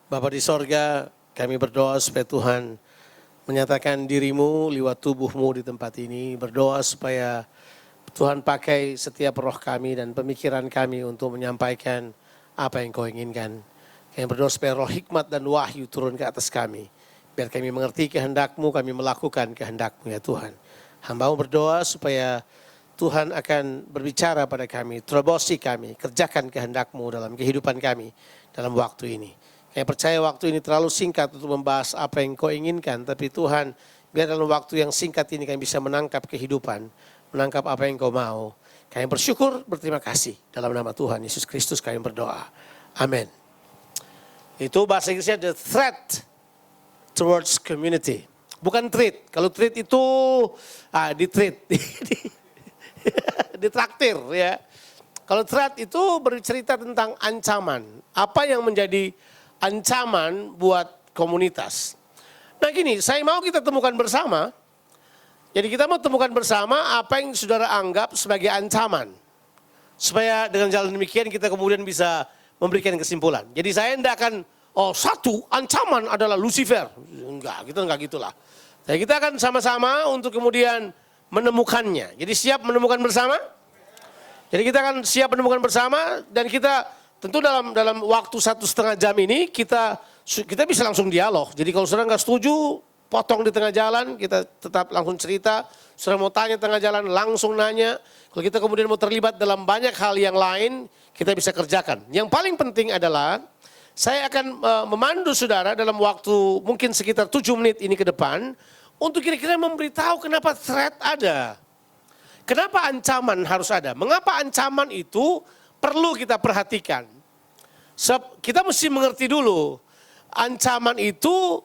Bapa di sorga, kami berdoa supaya Tuhan menyatakan dirimu lewat tubuhmu di tempat ini. Berdoa supaya Tuhan pakai setiap roh kami dan pemikiran kami untuk menyampaikan apa yang kau inginkan. Kami berdoa supaya roh hikmat dan wahyu turun ke atas kami. Biar kami mengerti kehendak-Mu, kami melakukan kehendak-Mu ya Tuhan. Hamba-Mu berdoa supaya Tuhan akan berbicara pada kami, terobosi kami, kerjakan kehendak-Mu dalam kehidupan kami dalam waktu ini. Kami percaya waktu ini terlalu singkat untuk membahas apa yang kau inginkan. Tapi Tuhan, biar dalam waktu yang singkat ini kami bisa menangkap kehidupan. Menangkap apa yang kau mau. Kami bersyukur, berterima kasih. Dalam nama Tuhan Yesus Kristus kami berdoa. Amin. Itu bahasa Inggrisnya the threat towards community. Bukan treat. Kalau treat itu di-treat. Ditraktir ya. Kalau threat itu bercerita tentang ancaman. Apa yang menjadi ancaman buat komunitas. Nah gini, saya mau kita temukan bersama. Jadi kita mau temukan bersama apa yang saudara anggap sebagai ancaman. Supaya dengan jalan demikian kita kemudian bisa memberikan kesimpulan. Jadi saya tidak akan, satu ancaman adalah Lucifer. Enggak, kita enggak gitulah. Jadi kita akan sama-sama untuk kemudian menemukannya. Jadi siap menemukan bersama? Jadi kita akan siap menemukan bersama dan kita tentu dalam waktu 1,5 jam ini kita bisa langsung dialog. Jadi kalau saudara nggak setuju, potong di tengah jalan, kita tetap langsung cerita. Saudara mau tanya tengah jalan, langsung nanya. Kalau kita kemudian mau terlibat dalam banyak hal yang lain, kita bisa kerjakan. Yang paling penting adalah, saya akan memandu saudara dalam waktu mungkin sekitar 7 menit ini ke depan, untuk kira-kira memberitahu kenapa threat ada. Kenapa ancaman harus ada? Mengapa ancaman itu perlu kita perhatikan. Kita mesti mengerti dulu ancaman itu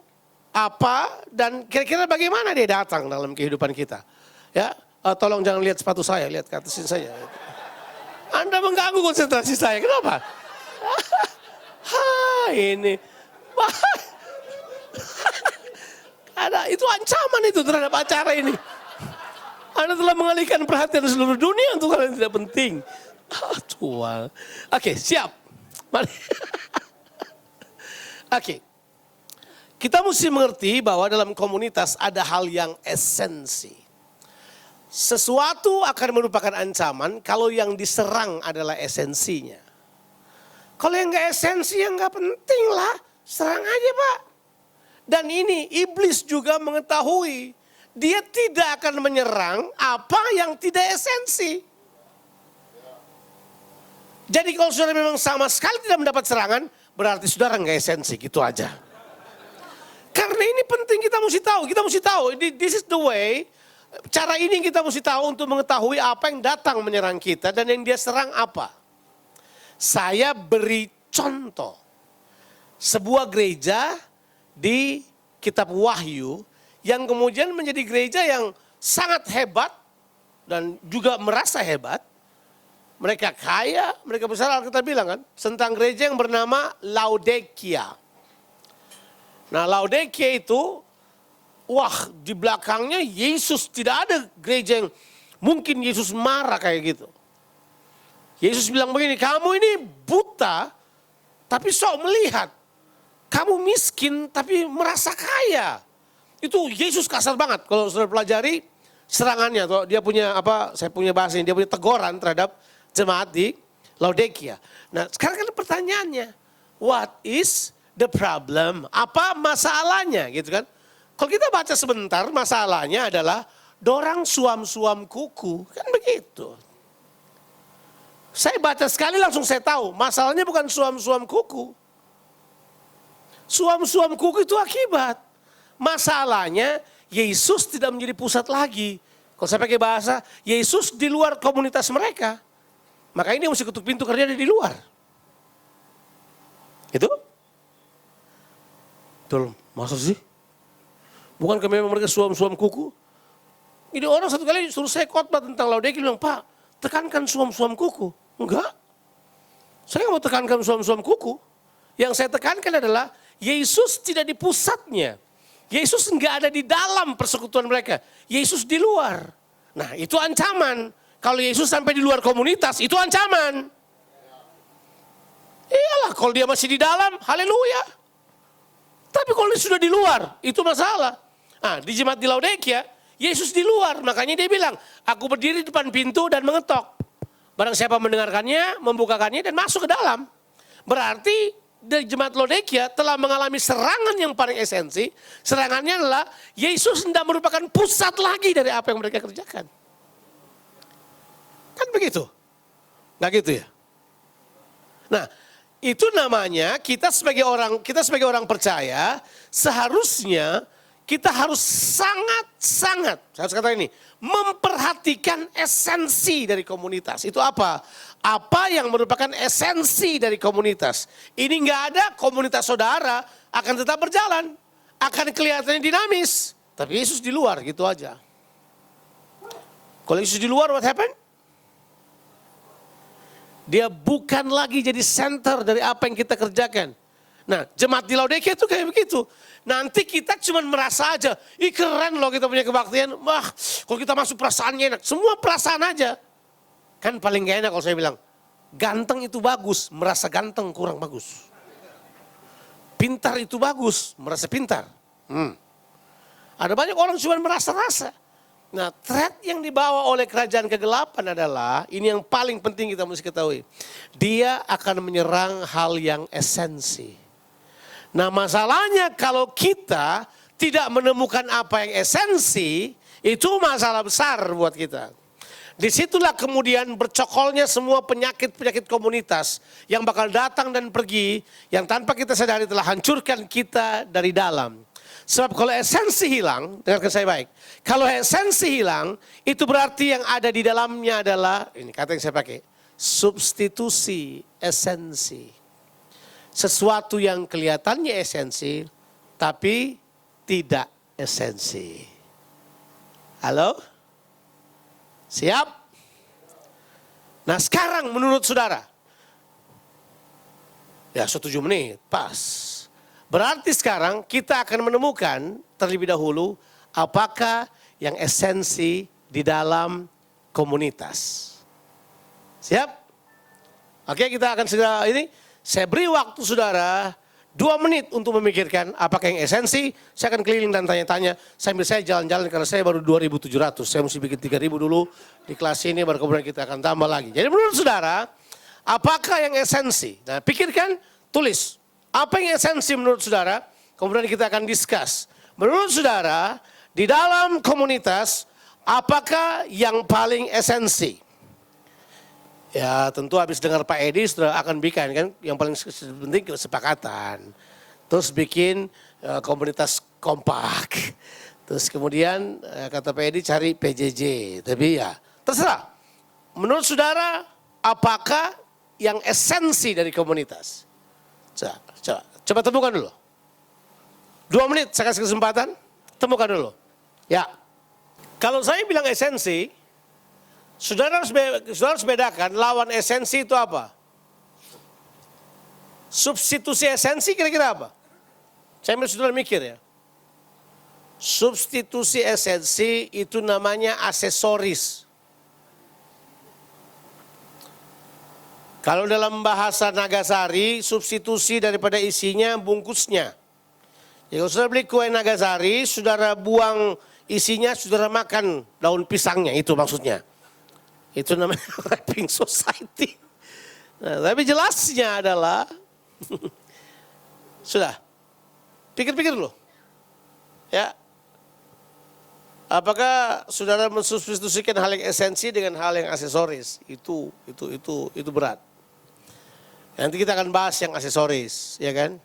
apa dan kira-kira bagaimana dia datang dalam kehidupan kita. Ya, tolong jangan lihat sepatu saya, lihat ke atasin saya. Anda mengganggu konsentrasi saya, kenapa? Ini. Itu ancaman itu terhadap acara ini. Anda telah mengalihkan perhatian seluruh dunia untuk hal yang tidak penting. Tuhan. Oke, siap. Mari. Oke. Kita mesti mengerti bahwa dalam komunitas ada hal yang esensi. Sesuatu akan merupakan ancaman kalau yang diserang adalah esensinya. Kalau yang gak esensi, yang gak penting lah. Serang aja Pak. Dan ini iblis juga mengetahui. Dia tidak akan menyerang apa yang tidak esensi. Jadi kalau saudara memang sama sekali tidak mendapat serangan, berarti saudara nggak esensi, gitu aja. Karena ini penting kita mesti tahu. This is the way, cara ini kita mesti tahu untuk mengetahui apa yang datang menyerang kita dan yang dia serang apa. Saya beri contoh. Sebuah gereja di kitab Wahyu yang kemudian menjadi gereja yang sangat hebat dan juga merasa hebat. Mereka kaya, mereka besar, Alkitab bilang kan, tentang gereja yang bernama Laodikia. Nah Laodikia itu, di belakangnya Yesus, tidak ada gereja yang mungkin Yesus marah kayak gitu. Yesus bilang begini, kamu ini buta tapi sok melihat. Kamu miskin tapi merasa kaya. Itu Yesus kasar banget kalau saudara pelajari serangannya. Dia punya saya punya bahasa ini, dia punya teguran terhadap jemaat di Laodikia. Nah sekarang kan pertanyaannya, what is the problem? Apa masalahnya gitu kan? Kalau kita baca sebentar, masalahnya adalah dorang suam-suam kuku, kan begitu. Saya baca sekali langsung saya tahu, masalahnya bukan suam-suam kuku. Suam-suam kuku itu akibat. Masalahnya Yesus tidak menjadi pusat lagi. Kalau saya pakai bahasa, Yesus di luar komunitas mereka. Makanya dia mesti ketuk pintu karena dia ada di luar. Itu? Betul, masa sih? Bukankah memang mereka suam-suam kuku? Jadi orang satu kali suruh saya khotbah tentang Laodikia, bilang, Pak, tekankan suam-suam kuku. Enggak. Saya nggak mau tekankan suam-suam kuku. Yang saya tekankan adalah Yesus tidak di pusatnya. Yesus enggak ada di dalam persekutuan mereka. Yesus di luar. Nah itu ancaman. Kalau Yesus sampai di luar komunitas, itu ancaman. Iyalah, kalau dia masih di dalam, haleluya. Tapi kalau sudah di luar, itu masalah. Nah, di jemaat di Laodikia, Yesus di luar. Makanya dia bilang, aku berdiri di depan pintu dan mengetok. Barang siapa mendengarkannya, membukakannya dan masuk ke dalam. Berarti dari jemaat Laodikia telah mengalami serangan yang paling esensi. Serangannya adalah Yesus tidak merupakan pusat lagi dari apa yang mereka kerjakan. Kan begitu? Nggak gitu ya? Nah, itu namanya kita sebagai orang percaya seharusnya kita harus sangat-sangat, saya harus katakan ini, memperhatikan esensi dari komunitas. Itu apa? Apa yang merupakan esensi dari komunitas. Ini nggak ada, komunitas saudara akan tetap berjalan. Akan kelihatannya dinamis. Tapi Yesus di luar, gitu aja. Kalau Yesus di luar, what happened? Dia bukan lagi jadi center dari apa yang kita kerjakan. Nah, jemaat di Laodikia itu kayak begitu. Nanti kita cuma merasa aja, ih keren loh kita punya kebaktian. Wah, kalau kita masuk perasaannya enak. Semua perasaan aja. Kan paling gak enak kalau saya bilang, ganteng itu bagus, merasa ganteng kurang bagus. Pintar itu bagus, merasa pintar. Ada banyak orang cuma merasa-rasa. Nah, threat yang dibawa oleh kerajaan kegelapan adalah, ini yang paling penting kita mesti ketahui. Dia akan menyerang hal yang esensi. Nah, masalahnya kalau kita tidak menemukan apa yang esensi, itu masalah besar buat kita. Disitulah kemudian bercokolnya semua penyakit-penyakit komunitas yang bakal datang dan pergi, yang tanpa kita sadari telah hancurkan kita dari dalam. Sebab kalau esensi hilang, dengarkan saya baik. Kalau esensi hilang, itu berarti yang ada di dalamnya adalah, ini kata yang saya pakai, substitusi esensi. Sesuatu yang kelihatannya esensi, tapi tidak esensi. Halo? Siap? Nah sekarang menurut saudara, ya 7 menit, pas. Berarti sekarang kita akan menemukan terlebih dahulu apakah yang esensi di dalam komunitas. Siap? Oke, kita akan segera ini. Saya beri waktu saudara 2 menit untuk memikirkan apakah yang esensi. Saya akan keliling dan tanya-tanya sambil saya jalan-jalan karena saya baru 2.700. Saya mesti bikin 3.000 dulu di kelas ini baru kemudian kita akan tambah lagi. Jadi menurut saudara, apakah yang esensi? Nah pikirkan, tulis. Apa yang esensi menurut saudara? Kemudian kita akan discuss. Menurut saudara, di dalam komunitas, apakah yang paling esensi? Ya tentu habis dengar Pak Edi sudah akan bikin kan yang paling penting kesepakatan. Terus bikin komunitas kompak. Terus kemudian kata Pak Edi cari PJJ. Tapi ya terserah. Menurut saudara apakah yang esensi dari komunitas? Coba temukan dulu. 2 menit saya kasih kesempatan. Temukan dulu. Ya. Kalau saya bilang esensi, saudara harus bedakan lawan esensi itu apa? Substitusi esensi kira-kira apa? Saya minta saudara mikir ya. Substitusi esensi itu namanya aksesoris. Kalau dalam bahasa Nagasari, substitusi daripada isinya bungkusnya. Ya, kalau saudara beli kue Nagasari, saudara buang isinya, saudara makan daun pisangnya, itu maksudnya. Itu namanya wrapping society. Nah, tapi jelasnya adalah, sudah, pikir-pikir dulu. Ya, apakah saudara mensubstitusikan hal yang esensi dengan hal yang aksesoris? Itu berat. Nanti kita akan bahas yang aksesoris, ya kan?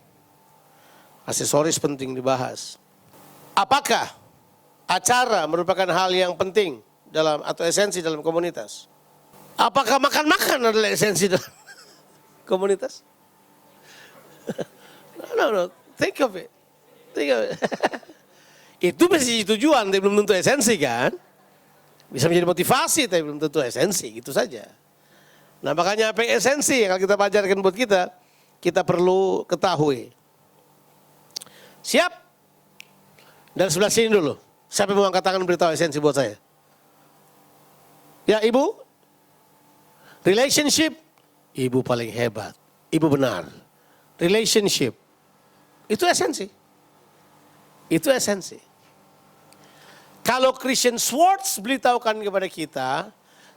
Aksesoris penting dibahas. Apakah acara merupakan hal yang penting dalam atau esensi dalam komunitas? Apakah makan-makan adalah esensi dalam komunitas? No, think of it. Itu mesti tujuan, tapi belum tentu esensi kan? Bisa menjadi motivasi, tapi belum tentu esensi, gitu saja. Nah makanya apa yang esensi yang kita ajarkan buat kita perlu ketahui. Siap? Dan sebelah sini dulu. Siapa yang mau angkat tangan beritahu esensi buat saya? Ya ibu? Relationship? Ibu paling hebat. Ibu benar. Relationship. Itu esensi. Itu esensi. Kalau Christian Schwartz beritahukan kepada kita,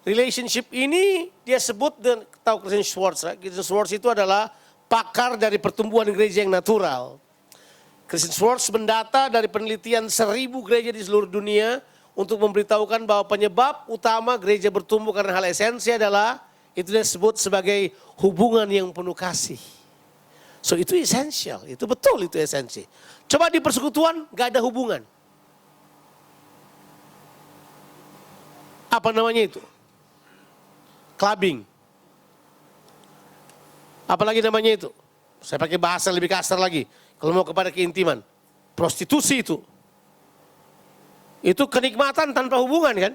relationship ini dia sebut, dan tahu Christian Schwartz, Christian Schwartz itu adalah pakar dari pertumbuhan gereja yang natural. Christian Schwartz mendata dari penelitian 1000 gereja di seluruh dunia untuk memberitahukan bahwa penyebab utama gereja bertumbuh karena hal esensi adalah itu disebut sebagai hubungan yang penuh kasih. So itu esensial, itu betul, itu esensi. Coba di persekutuan gak ada hubungan. Apa namanya itu? Clubbing. Apalagi namanya itu? Saya pakai bahasa lebih kasar lagi. Kalau mau kepada keintiman. Prostitusi itu. Itu kenikmatan tanpa hubungan kan?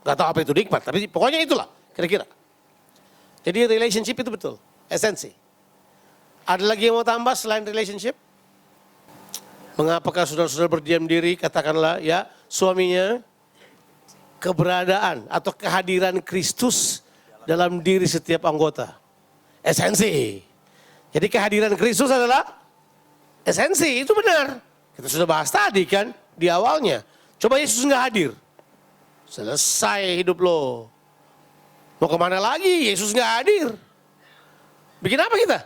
Gak tahu apa itu nikmat, tapi pokoknya itulah kira-kira. Jadi relationship itu betul, esensi. Ada lagi yang mau tambah selain relationship? Mengapakah saudara-saudara berdiam diri, katakanlah ya, suaminya keberadaan atau kehadiran Kristus dalam diri setiap anggota. Esensi. Jadi kehadiran Kristus adalah esensi, itu benar. Kita sudah bahas tadi kan di awalnya. Coba Yesus nggak hadir. Selesai hidup lo. Mau kemana lagi? Yesus nggak hadir. Bikin apa kita?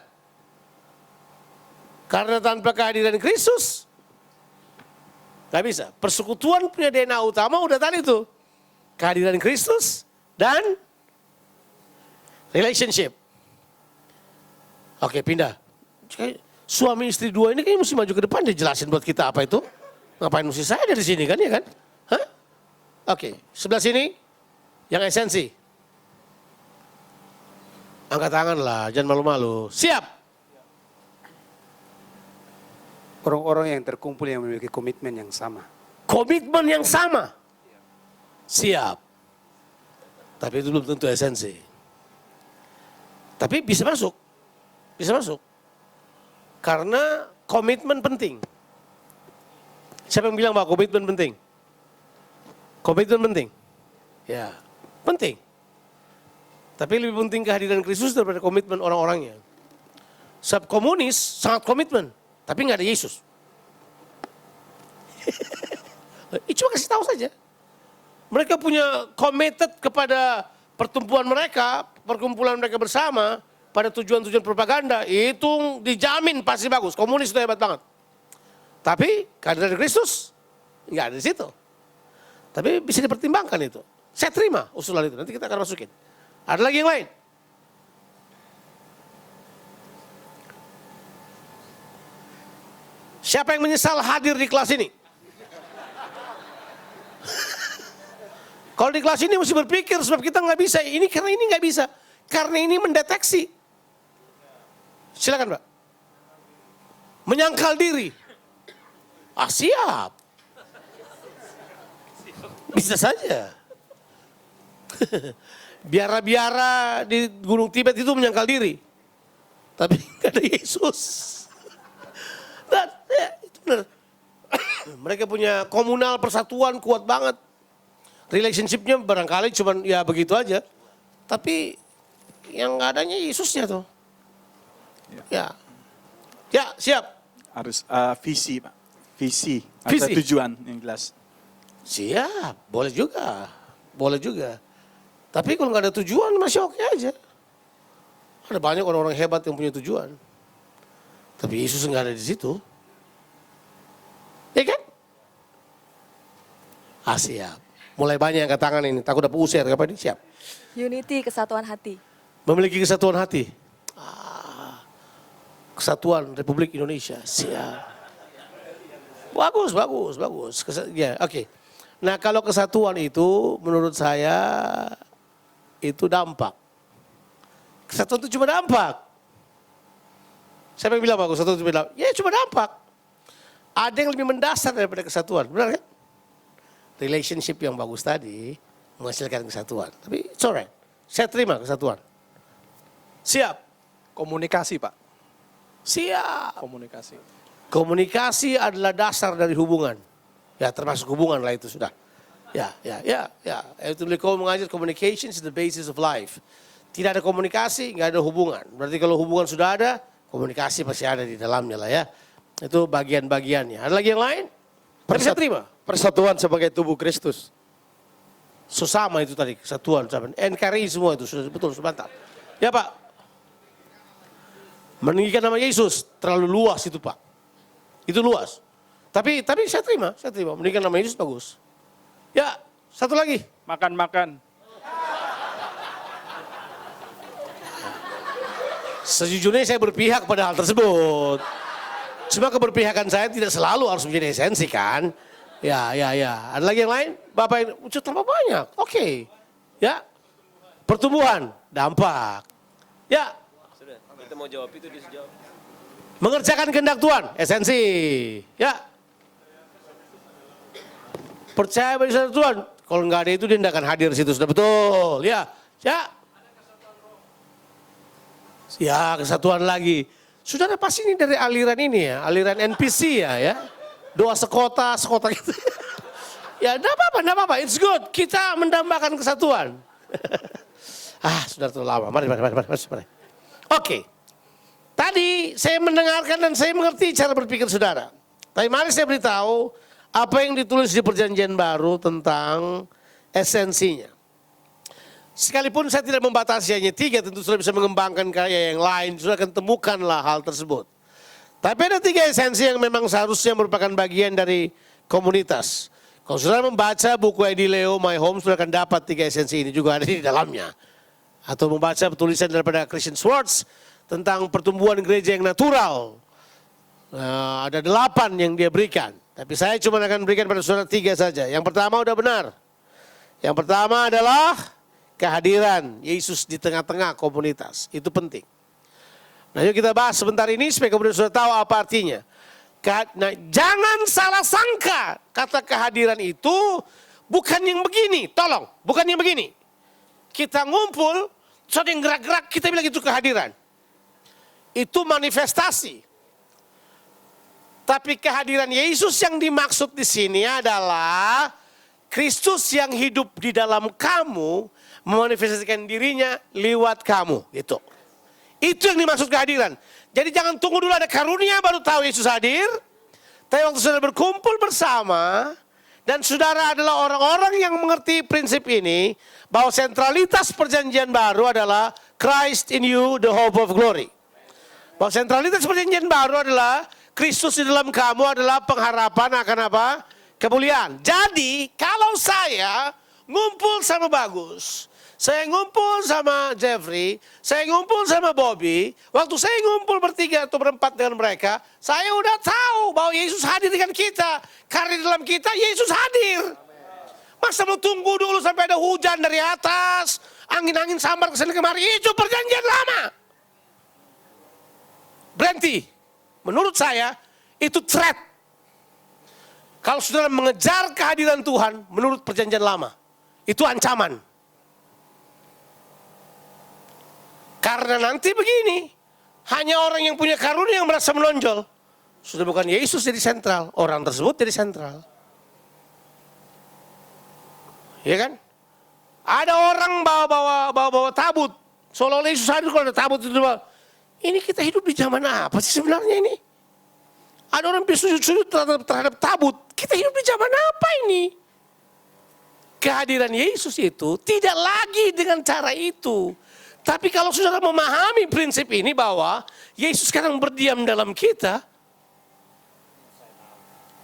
Karena tanpa kehadiran Kristus nggak bisa. Persekutuan punya DNA utama udah tadi tuh. Kehadiran Kristus dan relationship. Oke, pindah. Suami istri dua ini kayaknya mesti maju ke depan dia jelasin buat kita apa itu. Ngapain mesti saya dari sini kan ya kan? Hah? Oke, sebelah sini yang esensi. Angkat tangan lah, jangan malu-malu. Siap. Orang-orang yang terkumpul yang memiliki komitmen yang sama. Komitmen yang sama. Siap. Tapi itu belum tentu esensi. Tapi bisa masuk. Bisa masuk. Karena komitmen penting. Siapa yang bilang bahwa komitmen penting? Komitmen penting. Ya, penting. Tapi lebih penting kehadiran Kristus daripada komitmen orang-orangnya. Sebab komunis sangat komitmen, tapi nggak ada Yesus. Cuma kasih tahu saja. Mereka punya committed kepada pertumbuhan mereka, perkumpulan mereka bersama, pada tujuan-tujuan propaganda, itu dijamin pasti bagus. Komunis itu hebat banget. Tapi kehadiran Kristus nggak ada di situ. Tapi bisa dipertimbangkan itu. Saya terima usulan itu, nanti kita akan masukin. Ada lagi yang lain? Siapa yang menyesal hadir di kelas ini? Kalau di kelas ini mesti berpikir sebab kita nggak bisa. Ini karena ini nggak bisa. Karena ini mendeteksi. Silakan Pak. Menyangkal diri. Ah siap. Bisa saja. Biara-biara di Gunung Tibet itu menyangkal diri. Tapi nggak ada Yesus. Nah, ya, itu benar. Mereka punya komunal persatuan kuat banget. Relationship-nya barangkali cuman ya begitu aja. Tapi yang nggak adanya Yesusnya tuh. Ya. Ya, siap. Harus visi, Pak. Visi. Ada Visi. tujuan yang jelas. Siap, boleh juga. Boleh juga. Tapi kalau nggak ada tujuan masih oke aja. Ada banyak orang-orang hebat yang punya tujuan. Tapi Yesus nggak ada di situ. Ya kan? Ah siap. Mulai banyak yang angkat tangan ini. Takut dapat usir. Apa ini? Siap. Unity, kesatuan hati. Memiliki kesatuan hati. Kesatuan Republik Indonesia. Siap. Bagus, bagus, bagus. Ya, oke. Nah kalau kesatuan itu menurut saya itu dampak. Kesatuan itu cuma dampak. Siapa yang bilang bagus? Kesatuan itu cuma dampak. Ya cuma dampak. Ada yang lebih mendasar daripada kesatuan. Benar kan? Relationship yang bagus tadi menghasilkan kesatuan. Tapi it's alright. Saya terima kesatuan. Siap. Komunikasi, Pak. Siap. Komunikasi. Komunikasi adalah dasar dari hubungan. Ya termasuk hubungan lah itu sudah. Ya. Itu beliau mengajar communication is the basis of life. Tidak ada komunikasi, nggak ada hubungan. Berarti kalau hubungan sudah ada, komunikasi pasti ada di dalamnya lah ya. Itu bagian-bagiannya. Ada lagi yang lain? Tapi saya terima. Persatuan sebagai tubuh Kristus. Sesama itu tadi, kesatuan. NKRI semua itu, sudah betul, sebentar. Ya Pak. Meninggikan nama Yesus, terlalu luas itu Pak. Itu luas. Tapi saya terima. Meninggikan nama Yesus bagus. Ya, satu lagi. Makan-makan. Sejujurnya saya berpihak pada hal tersebut. Cuma keberpihakan saya tidak selalu harus menjadi esensi kan. Ya. Ada lagi yang lain? Bapak yang tambah banyak. Oke. Ya. Pertumbuhan, dampak. Ya. Sudah, kita mau jawab itu dia jawab. Mengerjakan kehendak Tuhan, esensi. Ya. Percaya pada Tuhan. Kalau nggak ada itu dia tidak akan hadir di situ. Sudah betul. Ya. Ya, kesatuan lagi. Saudara pasti ini dari aliran ini ya, aliran NPC ya. Doa sekota gitu. Ya, enggak apa-apa, it's good. Kita mendambakan kesatuan. Sudah terlalu lama. Mari. Oke. Tadi saya mendengarkan dan saya mengerti cara berpikir saudara. Tapi mari saya beritahu apa yang ditulis di Perjanjian Baru tentang esensinya. Sekalipun saya tidak membatasi hanya 3, tentu sudah bisa mengembangkan karya yang lain, sudah akan temukanlah hal tersebut. Tapi ada 3 esensi yang memang seharusnya merupakan bagian dari komunitas. Kalau saudara membaca buku Eddie Leo, My Home, sudah akan dapat 3 esensi ini juga ada di dalamnya. Atau membaca tulisan daripada Christian Schwartz tentang pertumbuhan gereja yang natural. Ada 8 yang dia berikan. Tapi saya cuma akan berikan pada saudara 3 saja. Yang pertama udah benar. Yang pertama adalah kehadiran Yesus di tengah-tengah komunitas. Itu penting. Nah yuk kita bahas sebentar ini supaya kemudian sudah tahu apa artinya. Nah, jangan salah sangka kata kehadiran itu bukan yang begini. Tolong, bukan yang begini. Kita ngumpul, terus ada yang gerak-gerak, kita bilang itu kehadiran. Itu manifestasi. Tapi kehadiran Yesus yang dimaksud di sini adalah Kristus yang hidup di dalam kamu memanifestasikan dirinya lewat kamu. Itu yang dimaksud kehadiran. Jadi jangan tunggu dulu ada karunia baru tahu Yesus hadir. Tapi waktu saudara berkumpul bersama dan saudara adalah orang-orang yang mengerti prinsip ini, bahwa sentralitas perjanjian baru adalah Christ in you, the hope of glory. Bahwa sentralitas perjanjian baru adalah Kristus di dalam kamu adalah pengharapan akan apa? Kemuliaan. Jadi kalau saya ngumpul sama Bagus, saya ngumpul sama Jeffrey, saya ngumpul sama Bobby, waktu saya ngumpul bertiga atau berempat dengan mereka, saya udah tahu bahwa Yesus hadir dengan kita. Karena di dalam kita Yesus hadir. Masa mau tunggu dulu sampai ada hujan dari atas, angin-angin sambar kesana kemari, itu perjanjian lama. Berhenti. Menurut saya itu threat. Kalau saudara mengejar kehadiran Tuhan menurut perjanjian lama, itu ancaman. Karena nanti begini, hanya orang yang punya karunia yang merasa menonjol. Sudah bukan Yesus jadi sentral, orang tersebut jadi sentral. Ya kan? Ada orang bawa tabut, seolah-olah Yesus hadir kalau ada tabut itu. Ini kita hidup di zaman apa sih sebenarnya ini? Ada orang sujud-sujud terhadap tabut. Kita hidup di zaman apa ini? Kehadiran Yesus itu tidak lagi dengan cara itu. Tapi kalau saudara memahami prinsip ini bahwa Yesus sekarang berdiam dalam kita,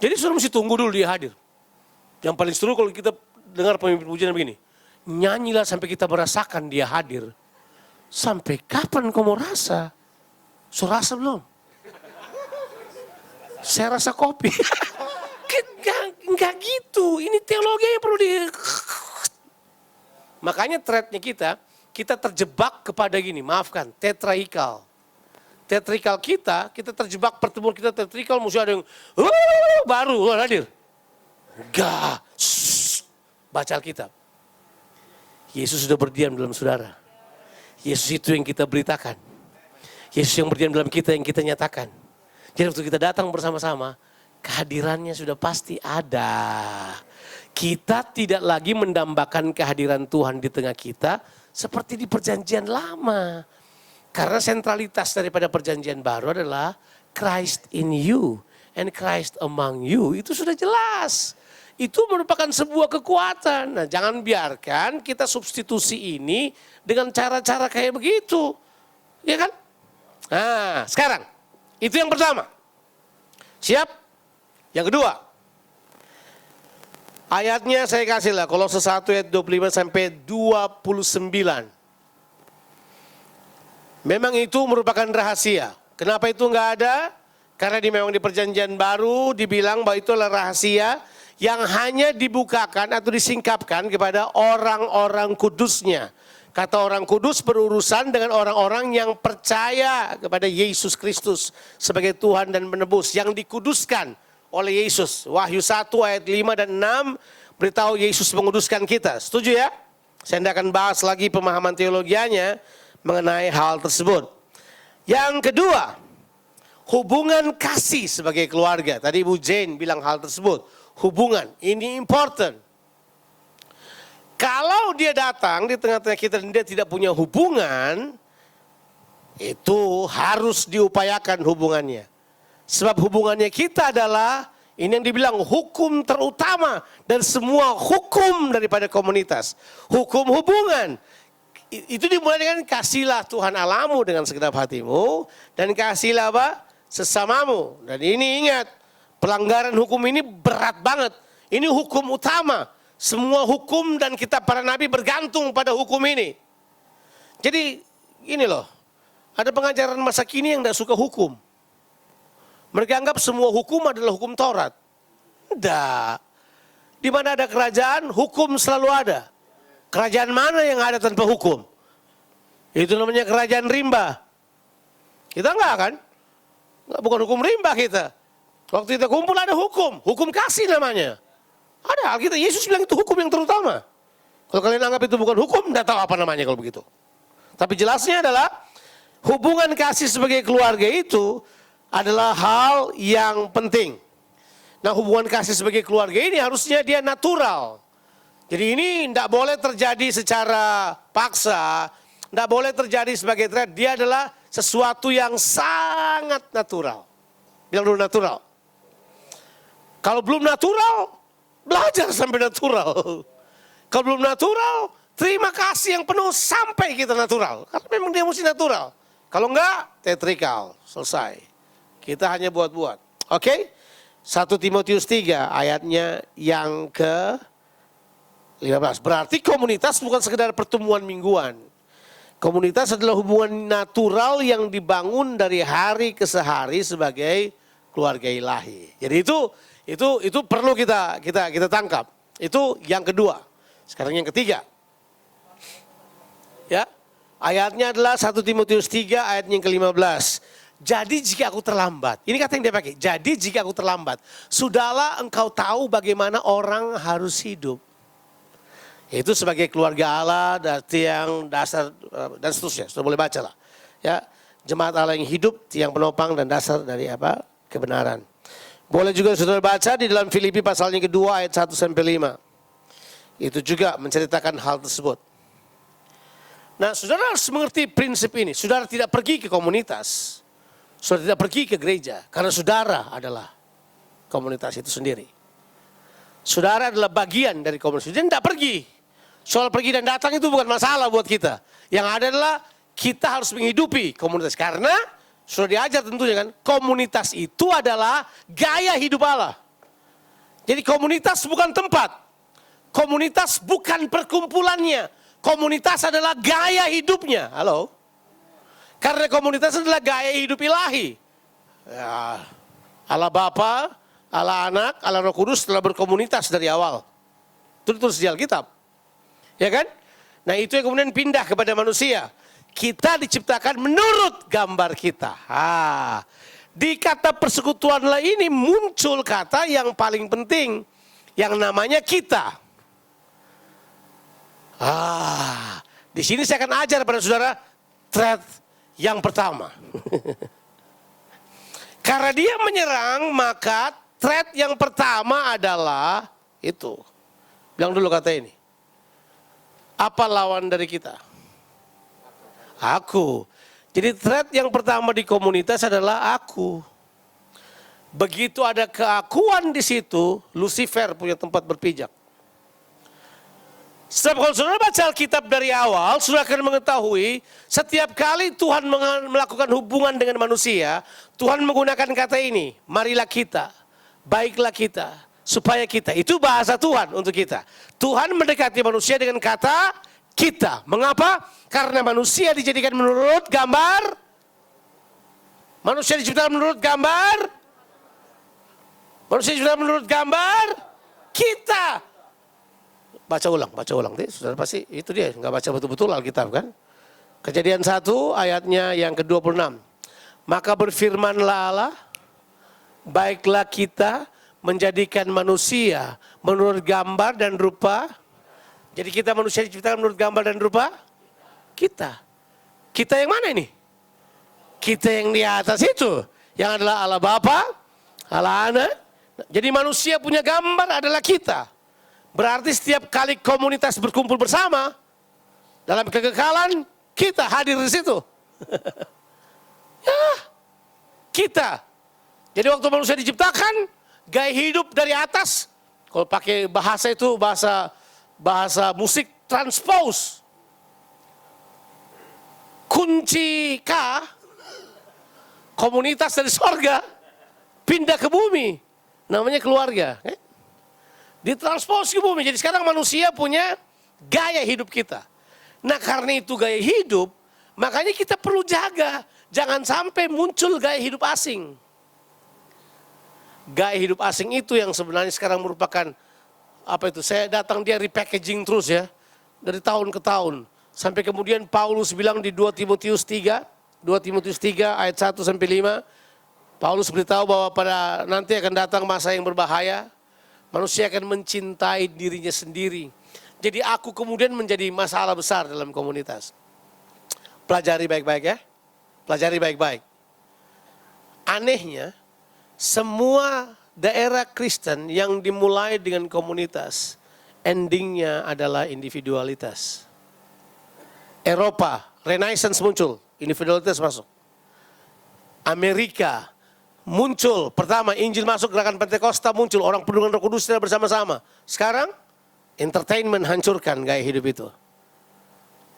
jadi saudara mesti tunggu dulu dia hadir. Yang paling seru kalau kita dengar pemimpin pujian begini, nyanyilah sampai kita merasakan dia hadir. Sampai kapan kau mau rasa? Saudara rasa belum? Saya rasa kopi. Enggak gitu, ini teologi yang perlu Makanya thread-nya kita terjebak kepada gini, maafkan, tetraikal. Tetraikal kita terjebak, pertemuan kita tetraikal, mesti ada yang baru hadir. Enggak, baca Alkitab. Yesus sudah berdiam dalam saudara. Yesus itu yang kita beritakan. Yesus yang berdiam dalam kita yang kita nyatakan. Jadi waktu kita datang bersama-sama, kehadirannya sudah pasti ada. Kita tidak lagi mendambakan kehadiran Tuhan di tengah kita seperti di perjanjian lama. Karena sentralitas daripada perjanjian baru adalah Christ in you, and Christ among you. Itu sudah jelas. Itu merupakan sebuah kekuatan. Nah, jangan biarkan kita substitusi ini dengan cara-cara kayak begitu. Ya kan? Nah, sekarang. Itu yang pertama. Siap? Yang kedua. Ayatnya saya kasih lah. Kolose 1 ayat 25 sampai 29. Memang itu merupakan rahasia. Kenapa itu enggak ada? Karena memang di perjanjian baru dibilang bahwa itu adalah rahasia yang hanya dibukakan atau disingkapkan kepada orang-orang kudusnya. Kata orang kudus berurusan dengan orang-orang yang percaya kepada Yesus Kristus sebagai Tuhan dan penebus. Yang dikuduskan oleh Yesus. Wahyu 1 ayat 5 dan 6 beritahu Yesus menguduskan kita. Setuju ya? Saya tidak akan bahas lagi pemahaman teologianya mengenai hal tersebut. Yang kedua, hubungan kasih sebagai keluarga. Tadi Ibu Jane bilang hal tersebut. Hubungan, ini important. Kalau dia datang di tengah-tengah kita dan dia tidak punya hubungan, itu harus diupayakan hubungannya. Sebab hubungannya kita adalah, ini yang dibilang hukum terutama dan semua hukum daripada komunitas. Hukum hubungan. Itu dimulai dengan kasihlah Tuhan Allahmu dengan segenap hatimu dan kasihlah apa? Sesamamu. Dan ini ingat, pelanggaran hukum ini berat banget. Ini hukum utama. Semua hukum dan kitab para nabi bergantung pada hukum ini. Jadi ini loh, ada pengajaran masa kini yang tidak suka hukum. Mereka anggap semua hukum adalah hukum Taurat. Tidak. Di mana ada kerajaan, hukum selalu ada. Kerajaan mana yang ada tanpa hukum? Itu namanya kerajaan rimba. Kita enggak kan? Bukan hukum rimba kita. Waktu kita kumpul ada hukum kasih namanya. Ada Alkitab, Yesus bilang itu hukum yang terutama. Kalau kalian anggap itu bukan hukum, tidak tahu apa namanya kalau begitu. Tapi jelasnya adalah hubungan kasih sebagai keluarga itu adalah hal yang penting. Nah, hubungan kasih sebagai keluarga ini harusnya dia natural. Jadi ini tidak boleh terjadi secara paksa, tidak boleh terjadi sebagai tren. Dia adalah sesuatu yang sangat natural. Bilang dulu natural. Kalau belum natural, belajar sampai natural. Kalau belum natural, terima kasih yang penuh sampai kita natural. Karena memang dia mesti natural. Kalau enggak, teatrikal. Selesai. Kita hanya buat-buat. Oke? 1 Timotius 3 ayatnya yang ke-15. Berarti komunitas bukan sekedar pertemuan mingguan. Komunitas adalah hubungan natural yang dibangun dari hari ke hari sebagai keluarga ilahi. Jadi itu perlu kita tangkap. Itu yang kedua. Sekarang yang ketiga. Ya. Ayatnya adalah 1 Timotius 3 ayat yang ke-15. Jadi jika aku terlambat. Ini kata yang dia pakai. Jadi jika aku terlambat. Sudahlah engkau tahu bagaimana orang harus hidup. Itu sebagai keluarga Allah, tiang dasar dan seterusnya. Sudah boleh baca lah. Ya. Jemaat Allah yang hidup, tiang penopang dan dasar dari apa? Kebenaran. Boleh juga saudara baca di dalam Filipi pasalnya kedua ayat 1 sampai 5. Itu juga menceritakan hal tersebut. Nah, saudara harus mengerti prinsip ini. Saudara tidak pergi ke komunitas. Saudara tidak pergi ke gereja. Karena saudara adalah komunitas itu sendiri. Saudara adalah bagian dari komunitas. Jadi tidak pergi. Soal pergi dan datang itu bukan masalah buat kita. Yang ada adalah kita harus menghidupi komunitas. Karena sudah diajar tentunya kan, komunitas itu adalah gaya hidup Allah. Jadi komunitas bukan tempat. Komunitas bukan perkumpulannya. Komunitas adalah gaya hidupnya. Halo? Karena komunitas adalah gaya hidup ilahi. Ya, Allah Bapa, Allah Anak, Allah Roh Kudus telah berkomunitas dari awal. Itu ditulis di Alkitab. Ya kan? Nah itu yang kemudian pindah kepada manusia. Kita diciptakan menurut gambar kita. Di kata persekutuanlah ini muncul kata yang paling penting. Yang namanya kita. Di sini saya akan ajar pada saudara thread yang pertama. Karena dia menyerang, maka thread yang pertama adalah itu. Bilang dulu kata ini. Apa lawan dari kita? Aku. Jadi thread yang pertama di komunitas adalah aku. Begitu ada keakuan di situ, Lucifer punya tempat berpijak. Sebab kalau saudara baca Alkitab dari awal, saudara akan mengetahui setiap kali Tuhan melakukan hubungan dengan manusia, Tuhan menggunakan kata ini, marilah kita, baiklah kita, supaya kita. Itu bahasa Tuhan untuk kita. Tuhan mendekati manusia dengan kata kita. Mengapa? Karena manusia dijadikan menurut gambar. Manusia diciptakan menurut gambar. Manusia diciptakan menurut gambar kita. Baca ulang. Saudara pasti itu dia, nggak baca betul-betul Alkitab kan. Kejadian 1 ayatnya yang ke-26. Maka berfirmanlah Allah, baiklah kita menjadikan manusia menurut gambar dan rupa. Jadi kita manusia diciptakan menurut gambar dan rupa kita. Kita yang mana ini? Kita yang di atas itu, yang adalah Allah Bapa, Allah Anak. Jadi manusia punya gambar adalah kita. Berarti setiap kali komunitas berkumpul bersama, dalam kekekalan, kita hadir di situ. Ya, kita. Jadi waktu manusia diciptakan, gaya hidup dari atas, kalau pakai bahasa itu, bahasa musik transpose. Kunci K, komunitas dari sorga, pindah ke bumi. Namanya keluarga. Ditranspos ke bumi. Jadi sekarang manusia punya gaya hidup kita. Nah karena itu gaya hidup, makanya kita perlu jaga. Jangan sampai muncul gaya hidup asing. Gaya hidup asing itu yang sebenarnya sekarang merupakan, apa itu, saya datang dia repackaging terus ya. Dari tahun ke tahun. Sampai kemudian Paulus bilang di 2 Timotius 3 ayat 1 sampai 5. Paulus beritahu bahwa pada nanti akan datang masa yang berbahaya. Manusia akan mencintai dirinya sendiri. Jadi aku kemudian menjadi masalah besar dalam komunitas. Pelajari baik-baik ya. Pelajari baik-baik. Anehnya, semua daerah Kristen yang dimulai dengan komunitas, endingnya adalah individualitas. Eropa, Renaissance muncul, individualitas masuk. Amerika, muncul, pertama Injil masuk, gerakan Pentakosta muncul, orang penuh dengan Roh Kudus tidak bersama-sama. Sekarang, entertainment hancurkan gaya hidup itu.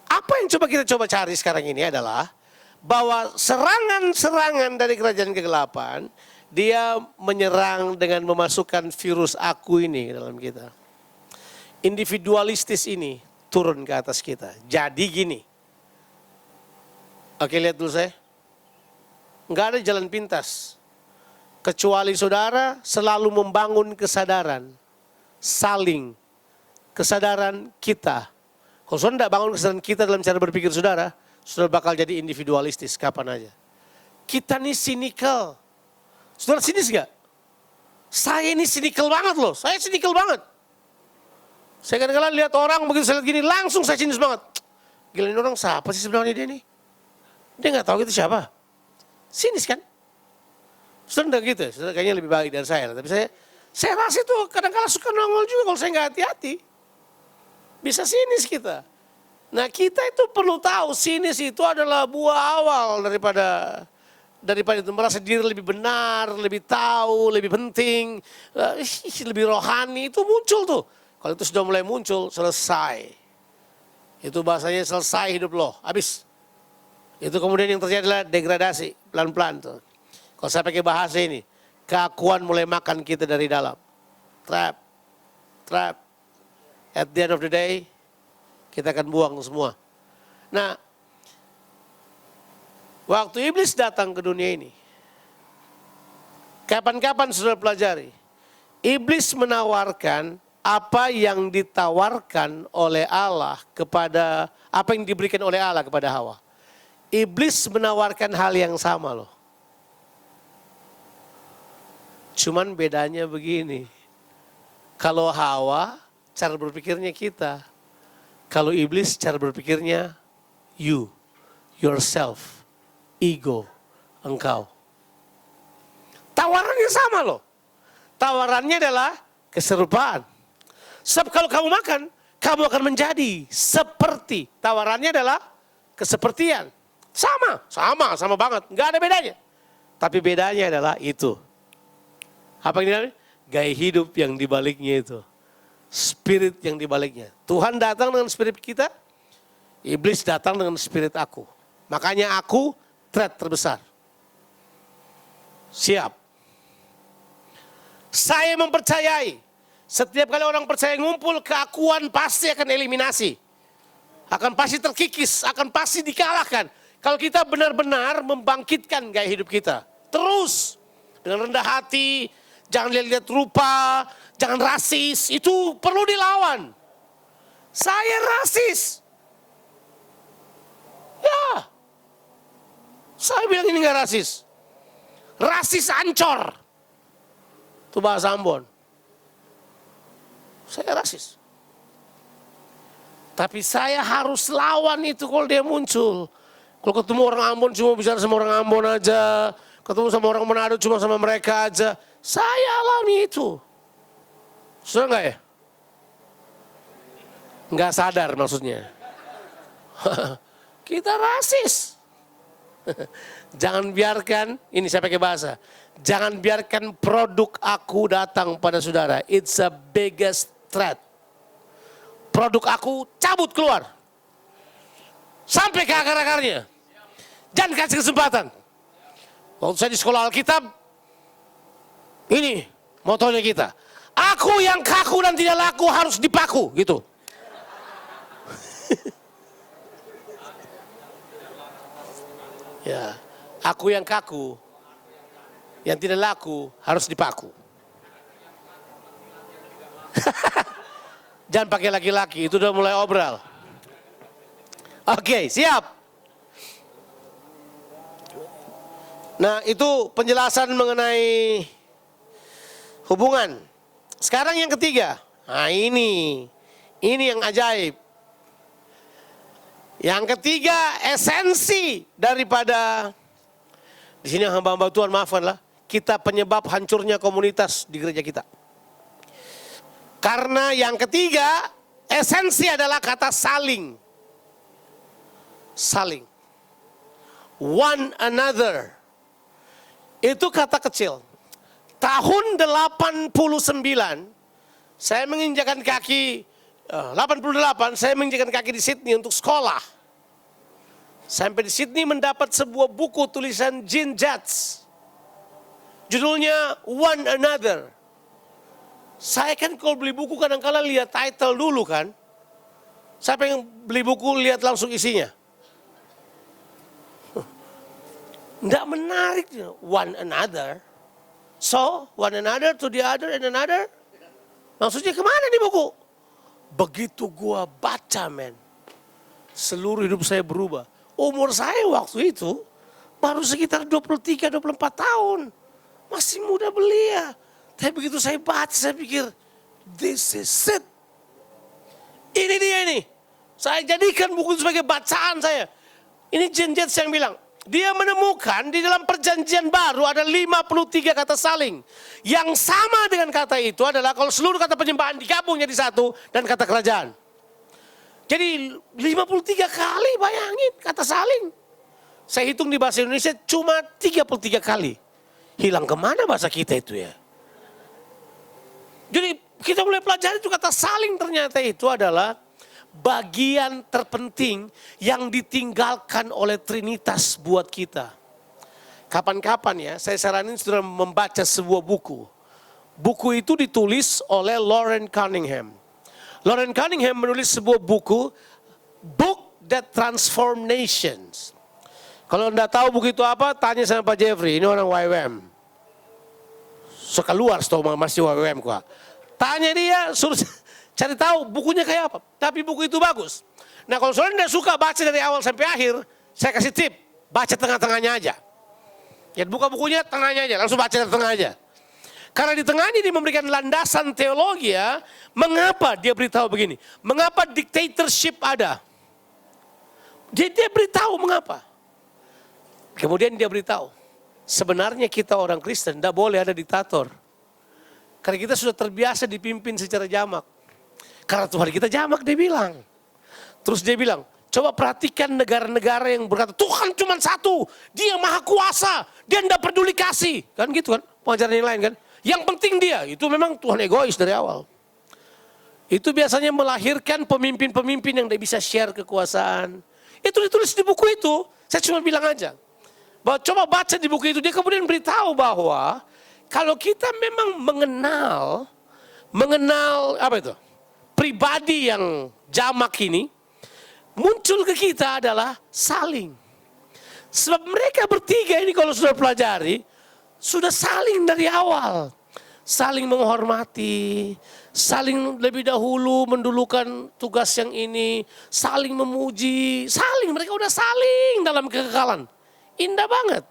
Apa yang kita cari sekarang ini adalah, bahwa serangan-serangan dari kerajaan kegelapan, dia menyerang dengan memasukkan virus aku ini ke dalam kita. Individualistis ini turun ke atas kita. Jadi gini, oke lihat dulu saya, nggak ada jalan pintas. Kecuali saudara selalu membangun kesadaran, saling kesadaran kita. Kalau saudara tidak bangun kesadaran kita dalam cara berpikir saudara bakal jadi individualistis kapan aja. Kita nih sinikal. Saudara sinis gak? Saya ini sinikal banget loh, saya sinikal banget. Saya kadang-kadang lihat orang begitu saya lihat gini, langsung saya sinis banget. Gila ini orang siapa sih sebenarnya dia nih? Dia gak tahu itu siapa. Sinis kan? Saudara gitu, saudara kayaknya lebih baik dari saya. Tapi saya rasa itu kadang-kadang suka nongol juga kalau saya nggak hati-hati. Bisa sinis kita. Nah kita itu perlu tahu sinis itu adalah buah awal daripada itu. Merasa diri lebih benar, lebih tahu, lebih penting, lebih rohani, itu muncul tuh. Kalau itu sudah mulai muncul, selesai. Itu bahasanya selesai hidup lo, habis. Itu kemudian yang terjadi adalah degradasi, pelan-pelan tuh. Kalau saya pakai bahasa ini, keakuan mulai makan kita dari dalam. Trap. At the end of the day, kita akan buang semua. Nah, waktu iblis datang ke dunia ini, kapan-kapan sudah pelajari, iblis menawarkan apa yang ditawarkan oleh Allah kepada, apa yang diberikan oleh Allah kepada Hawa. Iblis menawarkan hal yang sama loh. Cuman bedanya begini, kalau Hawa cara berpikirnya kita, kalau iblis cara berpikirnya you, yourself, ego, engkau. Tawarannya sama loh. Tawarannya adalah keserupaan. Sebab kalau kamu makan, kamu akan menjadi seperti. Tawarannya adalah kesepertian. Sama banget, nggak ada bedanya. Tapi bedanya adalah itu. Apa yang dinamai? Gaya hidup yang dibaliknya itu. Spirit yang dibaliknya. Tuhan datang dengan spirit kita, iblis datang dengan spirit aku. Makanya aku threat terbesar. Siap. Saya mempercayai, setiap kali orang percaya ngumpul, keakuan pasti akan eliminasi. Akan pasti terkikis, akan pasti dikalahkan. Kalau kita benar-benar membangkitkan gaya hidup kita. Terus, dengan rendah hati, jangan lihat-lihat rupa, jangan rasis, itu perlu dilawan. Saya rasis. Ya, saya bilang ini gak rasis. Rasis ancor. Itu bahasa Ambon. Saya rasis. Tapi saya harus lawan itu kalau dia muncul. Kalau ketemu orang Ambon cuma bicara sama orang Ambon aja. Ketemu sama orang Manado cuma sama mereka aja. Saya alami itu. Sudah enggak ya? Enggak sadar maksudnya. Kita rasis. Jangan biarkan, ini saya pakai bahasa. Jangan biarkan produk aku datang pada saudara. It's a biggest threat. Produk aku cabut keluar. Sampai ke akar-akarnya. Jangan kasih kesempatan. Waktu saya di sekolah Alkitab, ini motonya kita. Aku yang kaku dan tidak laku harus dipaku, gitu. Ya, aku yang kaku, yang tidak laku harus dipaku. Jangan pakai laki-laki, itu udah mulai obral. Oke, siap. Nah, itu penjelasan mengenai hubungan. Sekarang yang ketiga. Nah, ini yang ajaib. Yang ketiga, esensi daripada, di sini hamba-hamba Tuhan maafkanlah, kita penyebab hancurnya komunitas di gereja kita. Karena yang ketiga, esensi adalah kata saling. Saling. One another. Itu kata kecil. Tahun 89, saya menginjakan kaki, 88, saya menginjakan kaki di Sydney untuk sekolah. Sampai di Sydney mendapat sebuah buku tulisan Jean Jatz. Judulnya One Another. Saya kan kalau beli buku kadang-kadang lihat title dulu kan. Saya pengen beli buku lihat langsung isinya. Nggak menarik. One another. So, one another to the other and another. Maksudnya kemana nih buku? Begitu gua baca men. Seluruh hidup saya berubah. Umur saya waktu itu baru sekitar 23-24 tahun. Masih muda belia. Tapi begitu saya baca, saya pikir, this is it. Ini dia ini. Saya jadikan buku itu sebagai bacaan saya. Ini Jean Jatz yang bilang, dia menemukan di dalam perjanjian baru ada 53 kata saling. Yang sama dengan kata itu adalah kalau seluruh kata penyembahan digabung jadi satu dan kata kerajaan. Jadi 53 kali bayangin kata saling. Saya hitung di bahasa Indonesia cuma 33 kali. Hilang kemana bahasa kita itu ya? Jadi kita mulai pelajari itu kata saling ternyata itu adalah bagian terpenting yang ditinggalkan oleh Trinitas buat kita. Kapan-kapan ya, saya saranin saudara membaca sebuah buku. Buku itu ditulis oleh Lauren Cunningham. Lauren Cunningham menulis sebuah buku, Book That Transform Nations. Kalau Anda tahu buku itu apa, tanya sama Pak Jeffrey, ini orang YWM. Suka luar setahu masih YWM kok. Tanya dia, suruh cari tahu bukunya kayak apa. Tapi buku itu bagus. Nah kalau saudara tidak suka baca dari awal sampai akhir, saya kasih tip, baca tengah-tengahnya aja. Ya buka bukunya tengahnya aja, langsung baca dari tengah aja. Karena di tengahnya dia memberikan landasan teologi ya, mengapa dia beritahu begini. Mengapa dictatorship ada. Dia beritahu mengapa. Kemudian dia beritahu, sebenarnya kita orang Kristen tidak boleh ada diktator. Karena kita sudah terbiasa dipimpin secara jamak. Karena Tuhan kita jamak dia bilang. Terus dia bilang, coba perhatikan negara-negara yang berkata, Tuhan cuma satu, dia maha kuasa, dia tidak peduli kasih. Kan gitu kan, pengajaran yang lain kan. Yang penting dia, itu memang Tuhan egois dari awal. Itu biasanya melahirkan pemimpin-pemimpin yang tidak bisa share kekuasaan. Itu ditulis di buku itu, saya cuma bilang aja. Bahwa coba baca di buku itu, dia kemudian beritahu bahwa kalau kita memang mengenal apa itu? Pribadi yang jamak ini, muncul ke kita adalah saling. Sebab mereka bertiga ini kalau sudah pelajari, sudah saling dari awal. Saling menghormati, saling lebih dahulu mendulukan tugas yang ini, saling memuji, mereka udah saling dalam kekekalan. Indah banget.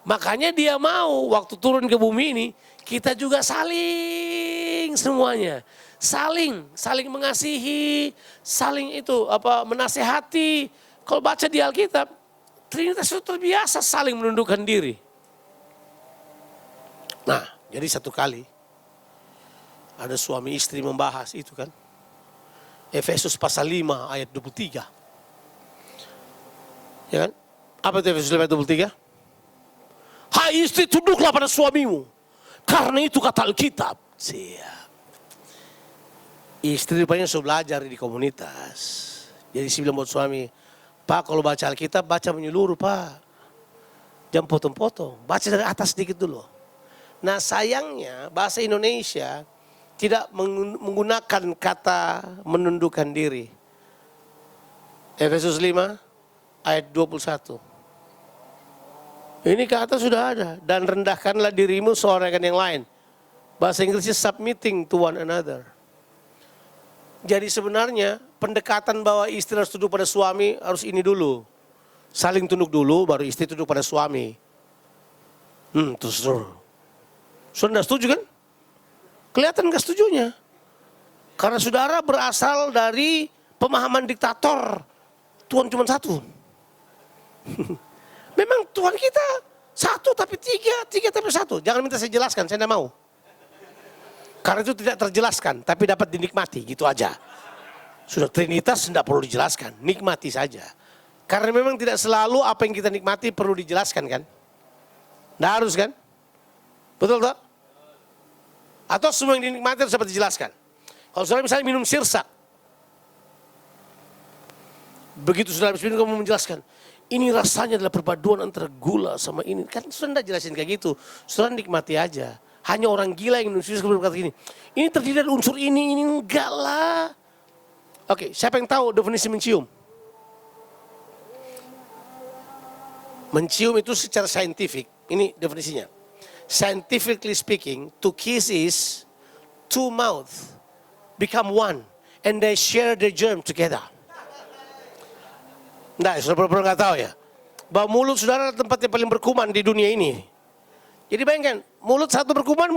Makanya dia mau waktu turun ke bumi ini, kita juga saling semuanya. Saling mengasihi, saling menasehati. Kalau baca di Alkitab, Trinitas itu terbiasa saling menundukkan diri. Nah, jadi satu kali ada suami istri membahas itu kan. Efesus pasal 5 ayat 23. Ya kan? Apa itu Efesus 5 ayat 23? Hai istri, tunduklah pada suamimu. Karena itu kata Alkitab. Siap. Istri rupanya sudah belajar di komunitas. Jadi si bilang buat suami, Pak kalau baca Alkitab baca menyeluruh Pak. Jangan potong-potong, baca dari atas sedikit dulu. Nah sayangnya bahasa Indonesia tidak menggunakan kata menundukkan diri. Efesus 5 ayat 21. Ini kata sudah ada. Dan rendahkanlah dirimu seorang dengan yang lain. Bahasa Inggrisnya submitting to one another. Jadi sebenarnya pendekatan bahwa istri harus tunduk pada suami harus ini dulu. Saling tunduk dulu baru istri tunduk pada suami. Terus. Saudara setuju kan? Kelihatan gak setujunya. Karena saudara berasal dari pemahaman diktator. Tuhan cuma satu. Memang Tuhan kita satu tapi tiga tapi satu. Jangan minta saya jelaskan, saya tidak mau. Karena itu tidak terjelaskan, tapi dapat dinikmati, gitu aja. Sudah Trinitas tidak perlu dijelaskan, nikmati saja. Karena memang tidak selalu apa yang kita nikmati perlu dijelaskan kan? Tidak harus kan? Betul tak? Atau semua yang dinikmati harus dapat dijelaskan. Kalau saudara misalnya minum sirsak, begitu saudara minum kamu menjelaskan, ini rasanya adalah perpaduan antara gula sama ini. Kan saudara tidak jelasin kayak gitu, saudara nikmati aja. Hanya orang gila yang minum sirsak berkata gini, ini terdiri dari unsur ini enggak lah. Oke, siapa yang tahu definisi mencium? Mencium itu secara saintifik, ini definisinya. Scientifically speaking, to kiss is two mouths become one and they share the germ together. Nah, saudara pernah nggak tahu ya? Bahwa mulut saudara adalah tempat yang paling berkuman di dunia ini. Jadi bayangkan, mulut satu berkuman,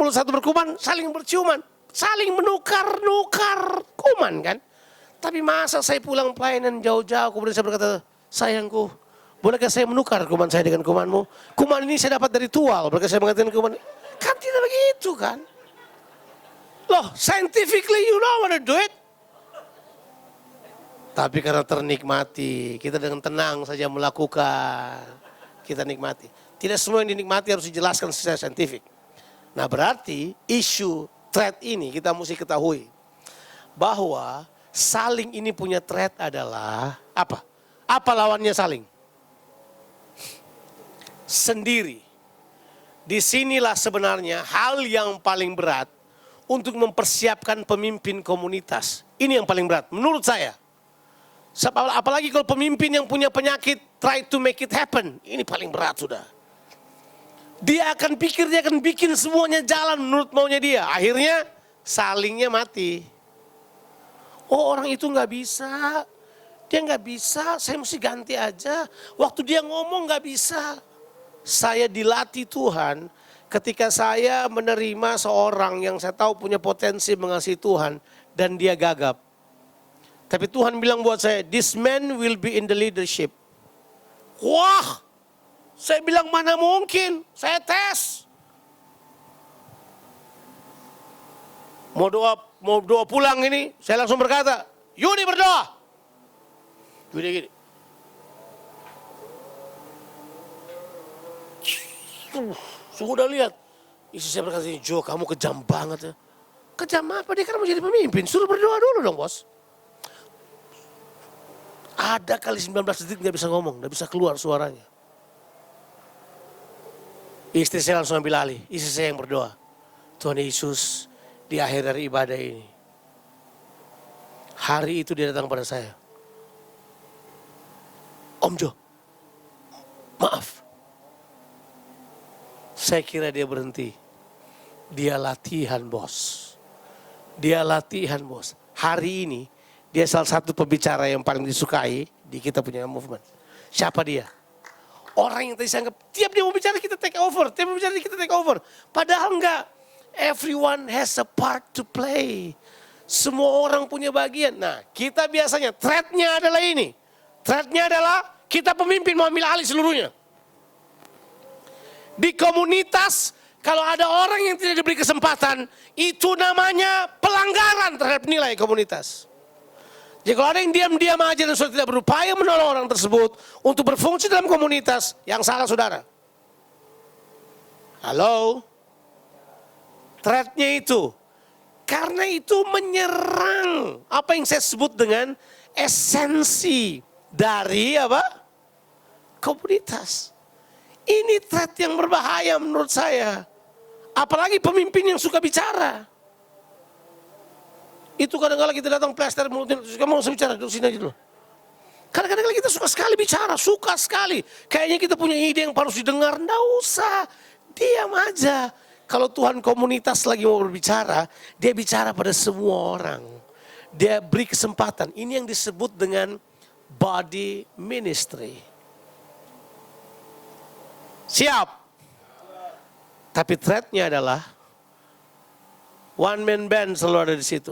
saling berciuman, saling menukar kuman kan. Tapi masa saya pulang pelayanan jauh-jauh, kemudian saya berkata, sayangku, bolehkah saya menukar kuman saya dengan kumanmu? Kuman ini saya dapat dari tual, bolehkah saya mengatakan kuman? Kan tidak begitu kan. Loh, scientifically you know how to do it. Tapi karena ternikmati, kita dengan tenang saja melakukan, kita nikmati. Tidak semua yang dinikmati harus dijelaskan secara saintifik. Nah berarti isu threat ini kita mesti ketahui. Bahwa saling ini punya threat adalah apa? Apa lawannya saling? Sendiri. Disinilah sebenarnya hal yang paling berat untuk mempersiapkan pemimpin komunitas. Ini yang paling berat menurut saya. Apalagi kalau pemimpin yang punya penyakit try to make it happen. Ini paling berat sudah. Dia akan bikin semuanya jalan menurut maunya dia. Akhirnya salingnya mati. Oh orang itu gak bisa. Dia gak bisa, saya mesti ganti aja. Waktu dia ngomong gak bisa. Saya dilatih Tuhan ketika saya menerima seorang yang saya tahu punya potensi mengasihi Tuhan. Dan dia gagap. Tapi Tuhan bilang buat saya, this man will be in the leadership. Wah! Saya bilang mana mungkin, saya tes. Mau doa pulang ini, saya langsung berkata, Yudi berdoa. Yudi gini. Sudah lihat, Istri saya berkata, Jo kamu kejam banget ya. Kejam apa? Dia kan mau jadi pemimpin, suruh berdoa dulu dong bos. Ada kali 19 detik nggak bisa ngomong, nggak bisa keluar suaranya. Istri saya langsung ambil alih, istri saya yang berdoa. Tuhan Yesus, di akhir dari ibadah ini, hari itu dia datang pada saya. Om Jo, maaf. Saya kira dia berhenti. Dia latihan bos. Dia latihan bos. Hari ini dia salah satu pembicara yang paling disukai di kita punya movement. Siapa dia? Orang yang tadi saya anggap tiap dia mau bicara kita take over. Tiap dia mau bicara kita take over. Padahal enggak. Everyone has a part to play. Semua orang punya bagian. Nah kita biasanya threat-nya adalah ini. Threat-nya adalah kita pemimpin mau ambil alih seluruhnya. Di komunitas, kalau ada orang yang tidak diberi kesempatan, itu namanya pelanggaran terhadap nilai komunitas. Jadi kalau ada yang diam-diam aja dan sudah tidak berupaya menolong orang tersebut untuk berfungsi dalam komunitas, yang salah saudara. Halo? Threat-nya itu. Karena itu menyerang apa yang saya sebut dengan esensi dari apa? Komunitas. Ini threat yang berbahaya menurut saya. Apalagi pemimpin yang suka bicara. Itu kadang-kadang kita datang plaster mulutnya, kamu usah bicara, duduk sini aja dulu. Kadang-kadang kita suka sekali bicara, suka sekali. Kayaknya kita punya ide yang harus didengar, enggak usah. Diam aja. Kalau Tuhan komunitas lagi mau berbicara, dia bicara pada semua orang. Dia beri kesempatan. Ini yang disebut dengan body ministry. Siap. Tapi threat-nya adalah one man band selalu ada di situ.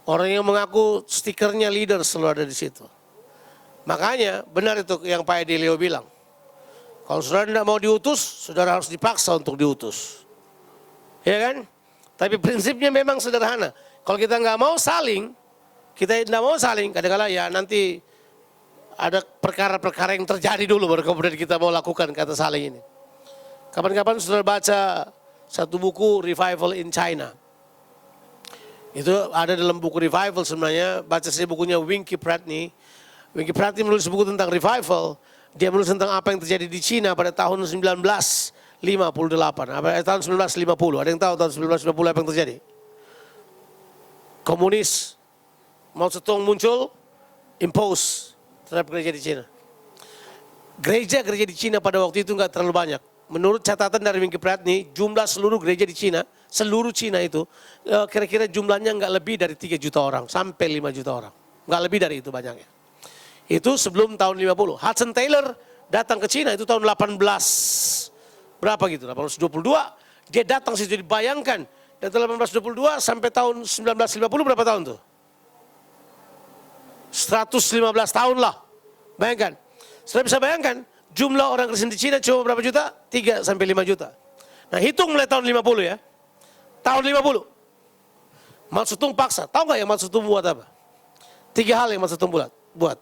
Orang yang mengaku stikernya leader selalu ada di situ. Makanya benar itu yang Pak Edilio bilang. Kalau saudara tidak mau diutus, saudara harus dipaksa untuk diutus. Ya kan? Tapi prinsipnya memang sederhana. Kalau kita nggak mau saling, kita tidak mau saling, kadang-kadang ya nanti ada perkara-perkara yang terjadi dulu baru kemudian kita mau lakukan kata saling ini. Kapan-kapan saudara baca satu buku Revival in China. Itu ada dalam buku Revival sebenarnya, baca saya bukunya Winky Pratney. Winky Pratney menulis buku tentang Revival. Dia menulis tentang apa yang terjadi di Cina pada tahun 1958. Tahun 1950, ada yang tahu tahun 1950 apa yang terjadi? Komunis, Mao Zedong muncul, impose terhadap gereja di Cina. Gereja-gereja di Cina pada waktu itu enggak terlalu banyak. Menurut catatan dari Winky Pratney, jumlah seluruh gereja di Cina, seluruh Cina itu, kira-kira jumlahnya enggak lebih dari 3 juta orang, sampai 5 juta orang. Enggak lebih dari itu banyaknya. Itu sebelum tahun 50. Hudson Taylor datang ke Cina itu tahun berapa gitu, 1822. Dia datang situ, jadi bayangkan, dari tahun 1822 sampai tahun 1950 berapa tahun tuh? 115 tahun lah. Bayangkan. Sudah bisa bayangkan, jumlah orang Kristen di Cina cuma berapa juta? 3 sampai 5 juta. Nah hitung mulai tahun 50 ya. Tahun 50. Mao Zedong paksa. Tahu nggak yang Mao Zedong buat apa? 3 hal yang Mao Zedong buat.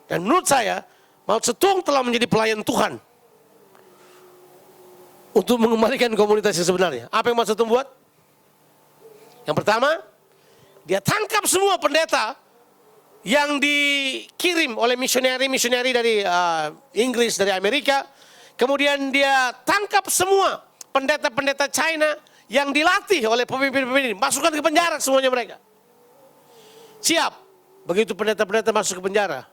Dan menurut saya, Mao Zedong telah menjadi pelayan Tuhan. Untuk mengembalikan komunitas yang sebenarnya. Apa yang Mao Zedong buat? Yang pertama, dia tangkap semua pendeta yang dikirim oleh misioneri dari Inggris, dari Amerika. Kemudian dia tangkap semua pendeta-pendeta China yang dilatih oleh pemimpin-pemimpin ini. Masukkan ke penjara semuanya mereka. Siap. Begitu pendeta-pendeta masuk ke penjara,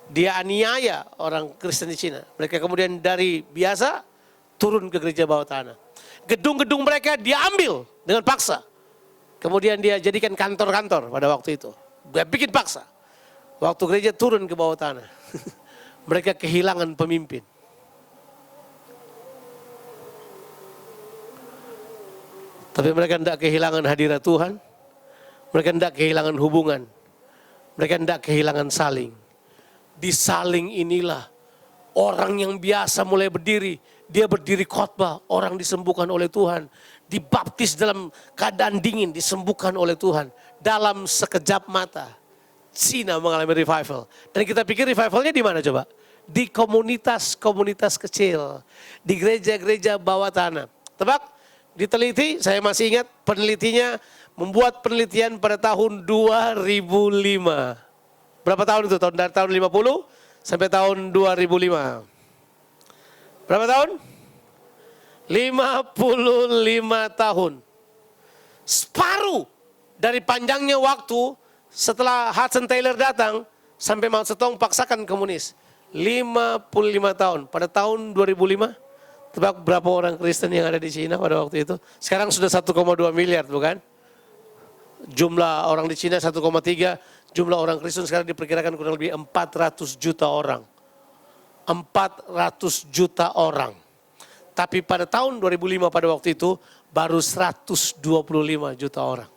dia aniaya orang Kristen di Cina. Mereka kemudian dari biasa turun ke gereja bawah tanah. Gedung-gedung mereka dia ambil dengan paksa. Kemudian dia jadikan kantor-kantor pada waktu itu. Dia bikin paksa. Waktu gereja turun ke bawah tanah. Mereka kehilangan pemimpin. Tapi mereka tidak kehilangan hadirat Tuhan. Mereka tidak kehilangan hubungan. Mereka tidak kehilangan saling. Di saling inilah orang yang biasa mulai berdiri. Dia berdiri khotbah, orang disembuhkan oleh Tuhan. Dibaptis dalam keadaan dingin, disembuhkan oleh Tuhan. Dalam sekejap mata, Cina mengalami revival. Dan kita pikir revivalnya di mana coba? Di komunitas-komunitas kecil. Di gereja-gereja bawah tanah. Tebak, diteliti, saya masih ingat penelitinya membuat penelitian pada tahun 2005. Berapa tahun itu? Dari tahun 50 sampai tahun 2005. Berapa tahun? 55 tahun. Separuh dari panjangnya waktu setelah Hudson Taylor datang sampai Mao Zedong paksakan komunis. 55 tahun. Pada tahun 2005, tebak berapa orang Kristen yang ada di Cina pada waktu itu? Sekarang sudah 1,2 miliar, bukan? Jumlah orang di Cina 1,3, jumlah orang Kristen sekarang diperkirakan kurang lebih 400 juta orang. 400 juta orang. Tapi pada tahun 2005 pada waktu itu baru 125 juta orang.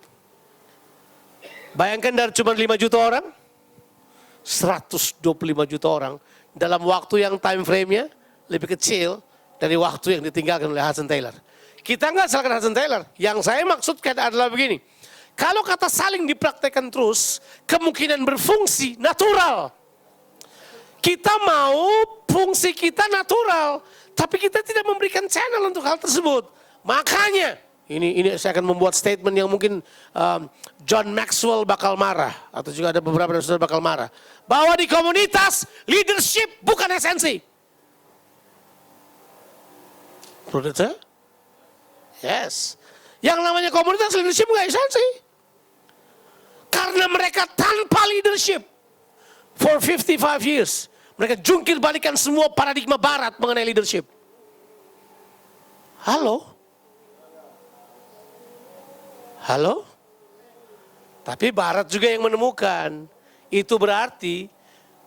Bayangkan dari cuma 5 juta orang, 125 juta orang dalam waktu yang time frame-nya lebih kecil dari waktu yang ditinggalkan oleh Hudson Taylor. Kita nggak salahkan Hudson Taylor. Yang saya maksudkan adalah begini. Kalau kata saling dipraktekkan terus, kemungkinan berfungsi natural. Kita mau fungsi kita natural, tapi kita tidak memberikan channel untuk hal tersebut. Makanya, ini saya akan membuat statement yang mungkin John Maxwell bakal marah, atau juga ada beberapa dari saudara bakal marah. Bahwa di komunitas, leadership bukan esensi. Menurut saya? Yes. Yang namanya komunitas leadership bukan esensi. Karena mereka tanpa leadership for 55 years. Mereka jungkir balikan semua paradigma barat mengenai leadership. Halo? Halo? Tapi barat juga yang menemukan. Itu berarti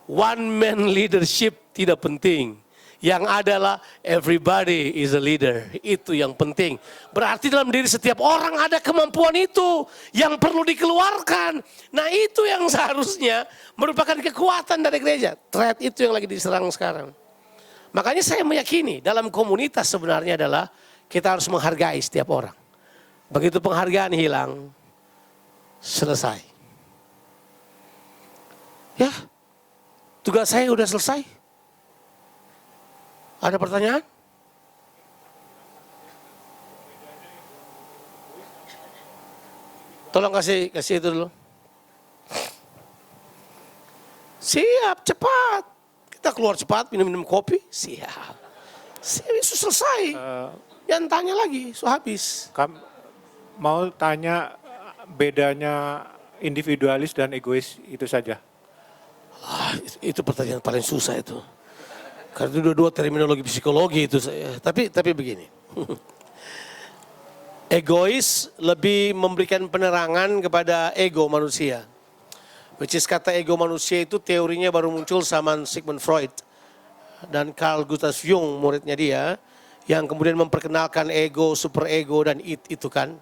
one man leadership tidak penting. Yang adalah everybody is a leader. Itu yang penting. Berarti dalam diri setiap orang ada kemampuan itu yang perlu dikeluarkan. Nah itu yang seharusnya merupakan kekuatan dari gereja. Threat itu yang lagi diserang sekarang. Makanya saya meyakini dalam komunitas sebenarnya adalah kita harus menghargai setiap orang. Begitu penghargaan hilang, selesai. Ya, tugas saya udah selesai. Ada pertanyaan? Tolong kasih itu dulu. Siap, cepat. Kita keluar cepat, minum kopi. Siap. Selesai. Jangan tanya lagi, habis. Mau tanya bedanya individualis dan egois itu saja. Itu pertanyaan paling susah itu. Karena dua-dua terminologi psikologi itu saya. Tapi begini. Egois lebih memberikan penerangan kepada ego manusia. Which is kata ego manusia itu teorinya baru muncul sama Sigmund Freud. Dan Carl Gustav Jung muridnya dia. Yang kemudian memperkenalkan ego, superego dan itu kan.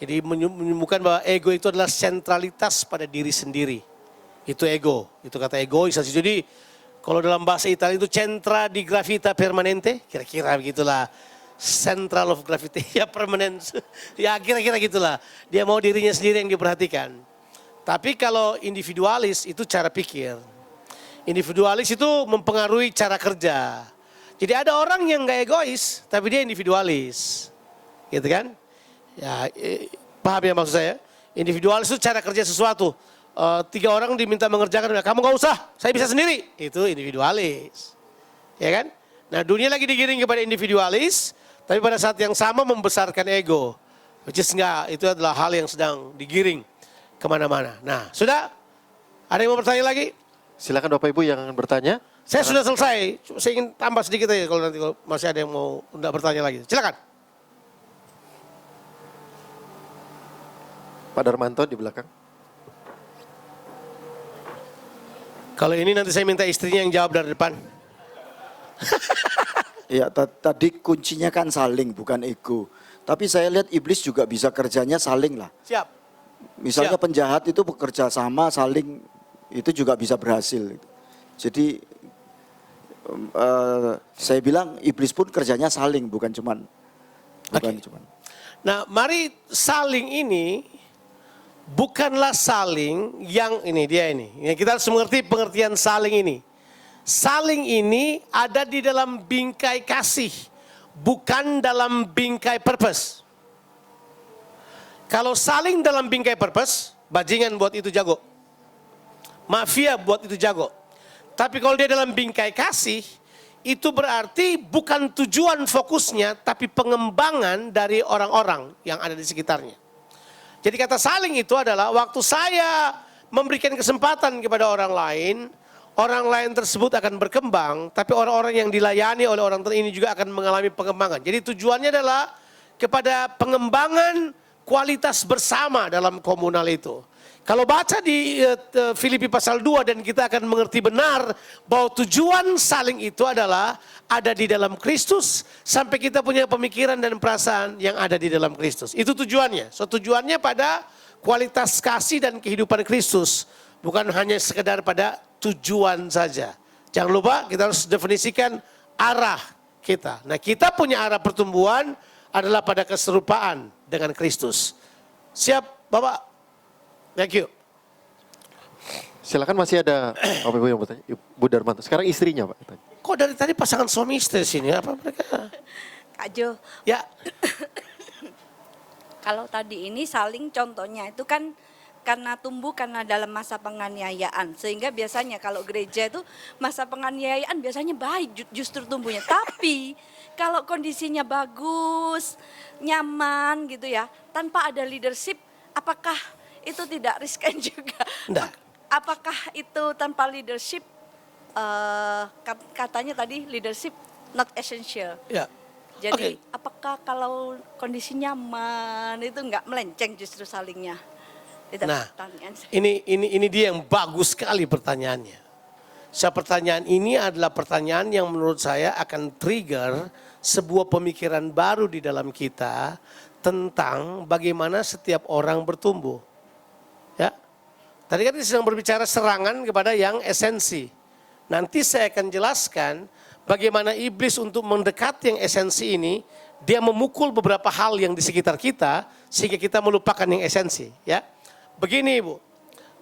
Jadi menyembuhkan bahwa ego itu adalah sentralitas pada diri sendiri. Itu ego. Itu kata egoisasi. Jadi kalau dalam bahasa Italia itu centra di gravita permanente, kira-kira begitulah. Central of gravity, ya permanent. Ya kira-kira gitulah. Dia mau dirinya sendiri yang diperhatikan. Tapi kalau individualis itu cara pikir. Individualis itu mempengaruhi cara kerja. Jadi ada orang yang gak egois, tapi dia individualis. Gitu kan? Ya, paham ya maksud saya? Individualis itu cara kerja sesuatu. 3 orang diminta mengerjakan, kamu gak usah, saya bisa sendiri. Itu individualis. Ya kan? Nah dunia lagi digiring kepada individualis, tapi pada saat yang sama membesarkan ego. Which is enggak, itu adalah hal yang sedang digiring kemana-mana. Nah sudah? Ada yang mau bertanya lagi? Silakan Bapak Ibu yang akan bertanya. Saya sudah selesai, saya ingin tambah sedikit aja kalau nanti masih ada yang mau enggak bertanya lagi. Silakan. Pak Darmanto di belakang. Kalau ini nanti saya minta istrinya yang jawab dari depan. Ya tadi kuncinya kan saling bukan ego. Tapi saya lihat iblis juga bisa kerjanya saling lah. Siap. Misalnya Siap. penjahat itu bekerja sama saling itu juga bisa berhasil. Jadi saya bilang iblis pun kerjanya saling bukan cuman. Nah mari saling ini bukanlah saling yang ini dia ini. Kita harus mengerti pengertian saling ini. Saling ini ada di dalam bingkai kasih. bukan dalam bingkai purpose. Kalau saling dalam bingkai purpose, bajingan buat itu jago. Mafia buat itu jago. Tapi kalau dia dalam bingkai kasih, itu berarti bukan tujuan fokusnya, tapi pengembangan dari orang-orang yang ada di sekitarnya. Jadi kata saling itu adalah waktu saya memberikan kesempatan kepada orang lain tersebut akan berkembang, tapi orang-orang yang dilayani oleh orang ini juga akan mengalami pengembangan. Jadi tujuannya adalah kepada pengembangan kualitas bersama dalam komunal itu. Kalau baca di Filipi pasal 2 dan kita akan mengerti benar bahwa tujuan saling itu adalah ada di dalam Kristus sampai kita punya pemikiran dan perasaan yang ada di dalam Kristus. Itu tujuannya. So tujuannya pada kualitas kasih dan kehidupan Kristus, bukan hanya sekedar pada tujuan saja. Jangan lupa kita harus definisikan arah kita. Nah, kita punya arah pertumbuhan adalah pada keserupaan dengan Kristus. Siap, Bapak? Thank you. Silakan, masih ada Bapak Ibu yang bertanya. Ibu Darmanto. Sekarang istrinya, Pak. Kok dari tadi pasangan suami istri sini? Apa mereka? Kak Jo, Ya, kalau tadi ini saling contohnya itu kan karena tumbuh karena dalam masa penganiayaan. Sehingga biasanya kalau gereja itu masa penganiayaan biasanya baik justru tumbuhnya. Tapi kalau kondisinya bagus, nyaman gitu ya, tanpa ada leadership, apakah itu tidak riskan juga? enggak. Apakah itu tanpa leadership, katanya tadi leadership not essential. Ya. Jadi Oke. apakah kalau kondisi nyaman itu enggak melenceng justru salingnya? Itu Nah, pertanyaan saya. ini dia yang bagus sekali pertanyaannya. Pertanyaan ini adalah pertanyaan yang menurut saya akan trigger sebuah pemikiran baru di dalam kita tentang bagaimana setiap orang bertumbuh. Ya. Tadi kan kita sedang berbicara serangan kepada yang esensi. Nanti saya akan jelaskan bagaimana iblis untuk mendekati yang esensi ini, dia memukul beberapa hal yang di sekitar kita sehingga kita melupakan yang esensi, ya. Begini, Ibu,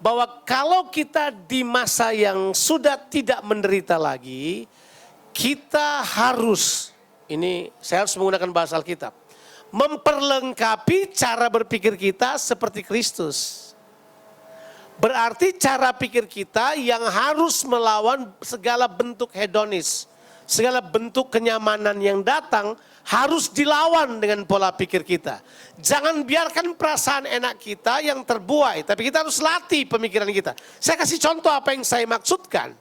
bahwa kalau kita di masa yang sudah tidak menderita lagi, kita harus, ini saya harus menggunakan bahasa Alkitab, memperlengkapi cara berpikir kita seperti Kristus. Berarti cara pikir kita yang harus melawan segala bentuk hedonis, segala bentuk kenyamanan yang datang harus dilawan dengan pola pikir kita. Jangan biarkan perasaan enak kita yang terbuai, tapi kita harus latih pemikiran kita. Saya kasih contoh apa yang saya maksudkan.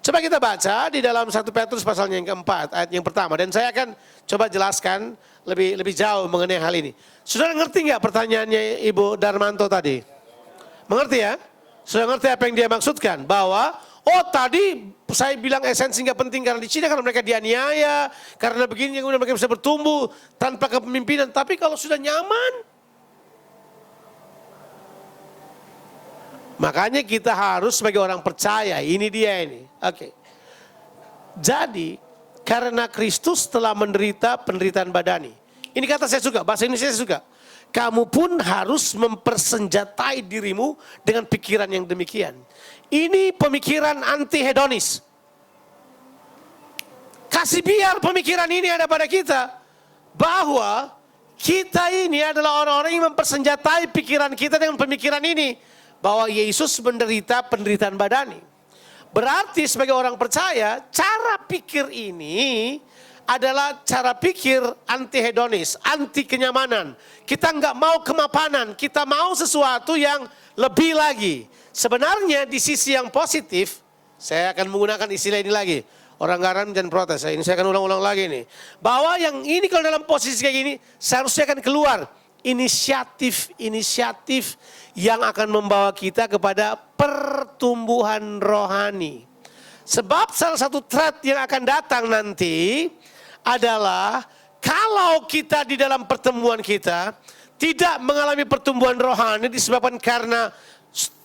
Coba kita baca di dalam 1 Petrus pasalnya yang keempat, ayat yang pertama. Dan saya akan coba jelaskan lebih jauh mengenai hal ini. Saudara ngerti nggak pertanyaannya Ibu Darmanto tadi? Mengerti ya? Sudah ngerti apa yang dia maksudkan? Bahwa, oh tadi saya bilang esensi nggak penting karena di Cina karena mereka dianiaya, karena begini kemudian mereka bisa bertumbuh tanpa kepemimpinan. Tapi kalau sudah nyaman, makanya kita harus sebagai orang percaya, ini dia ini. Oke. Jadi, karena Kristus telah menderita penderitaan badani. Ini kata saya suka, bahasa Indonesia saya suka. Kamu pun harus mempersenjatai dirimu dengan pikiran yang demikian. Ini pemikiran anti hedonis. Kasih biar pemikiran ini ada pada kita. Bahwa kita ini adalah orang-orang yang mempersenjatai pikiran kita dengan pemikiran ini. Bahwa Yesus menderita penderitaan badani. Berarti sebagai orang percaya, cara pikir ini adalah cara pikir anti hedonis, anti kenyamanan. Kita nggak mau kemapanan, kita mau sesuatu yang lebih lagi. Sebenarnya di sisi yang positif, saya akan menggunakan istilah ini lagi. Orang garam jangan protes, ini saya akan ulang-ulang lagi nih. Bahwa yang ini kalau dalam posisi kayak gini, seharusnya akan keluar inisiatif yang akan membawa kita kepada pertumbuhan rohani. Sebab salah satu trait yang akan datang nanti adalah kalau kita di dalam pertemuan kita tidak mengalami pertumbuhan rohani disebabkan karena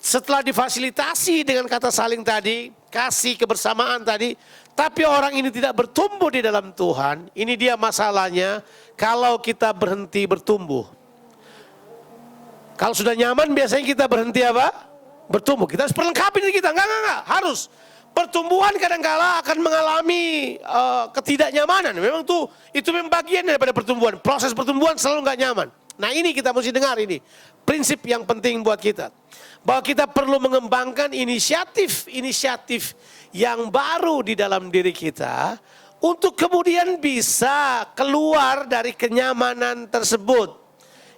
setelah difasilitasi dengan kata saling tadi, kasih kebersamaan tadi, tapi orang ini tidak bertumbuh di dalam Tuhan, ini dia masalahnya kalau kita berhenti bertumbuh. Kalau sudah nyaman biasanya kita berhenti apa? Bertumbuh. Kita harus perlengkapi diri kita, enggak, harus. pertumbuhan kadang-kala akan mengalami ketidaknyamanan. Memang itu memang bagian daripada pertumbuhan. Proses pertumbuhan selalu nggak nyaman. Nah ini kita mesti dengar ini. Prinsip yang penting buat kita. Bahwa kita perlu mengembangkan inisiatif-inisiatif yang baru di dalam diri kita. Untuk kemudian bisa keluar dari kenyamanan tersebut.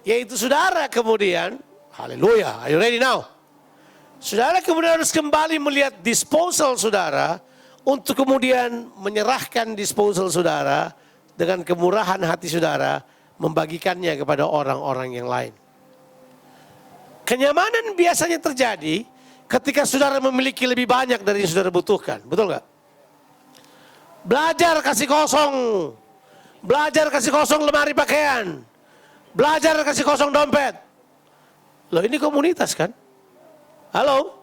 Yaitu saudara kemudian, haleluya, are you ready now? Saudara kemudian harus kembali melihat disposal saudara untuk kemudian menyerahkan disposal saudara dengan kemurahan hati saudara membagikannya kepada orang-orang yang lain. Kenyamanan biasanya terjadi ketika saudara memiliki lebih banyak dari yang saudara butuhkan. Betul nggak? Belajar kasih kosong. Belajar kasih kosong lemari pakaian. Belajar kasih kosong dompet. Loh ini komunitas kan? Halo?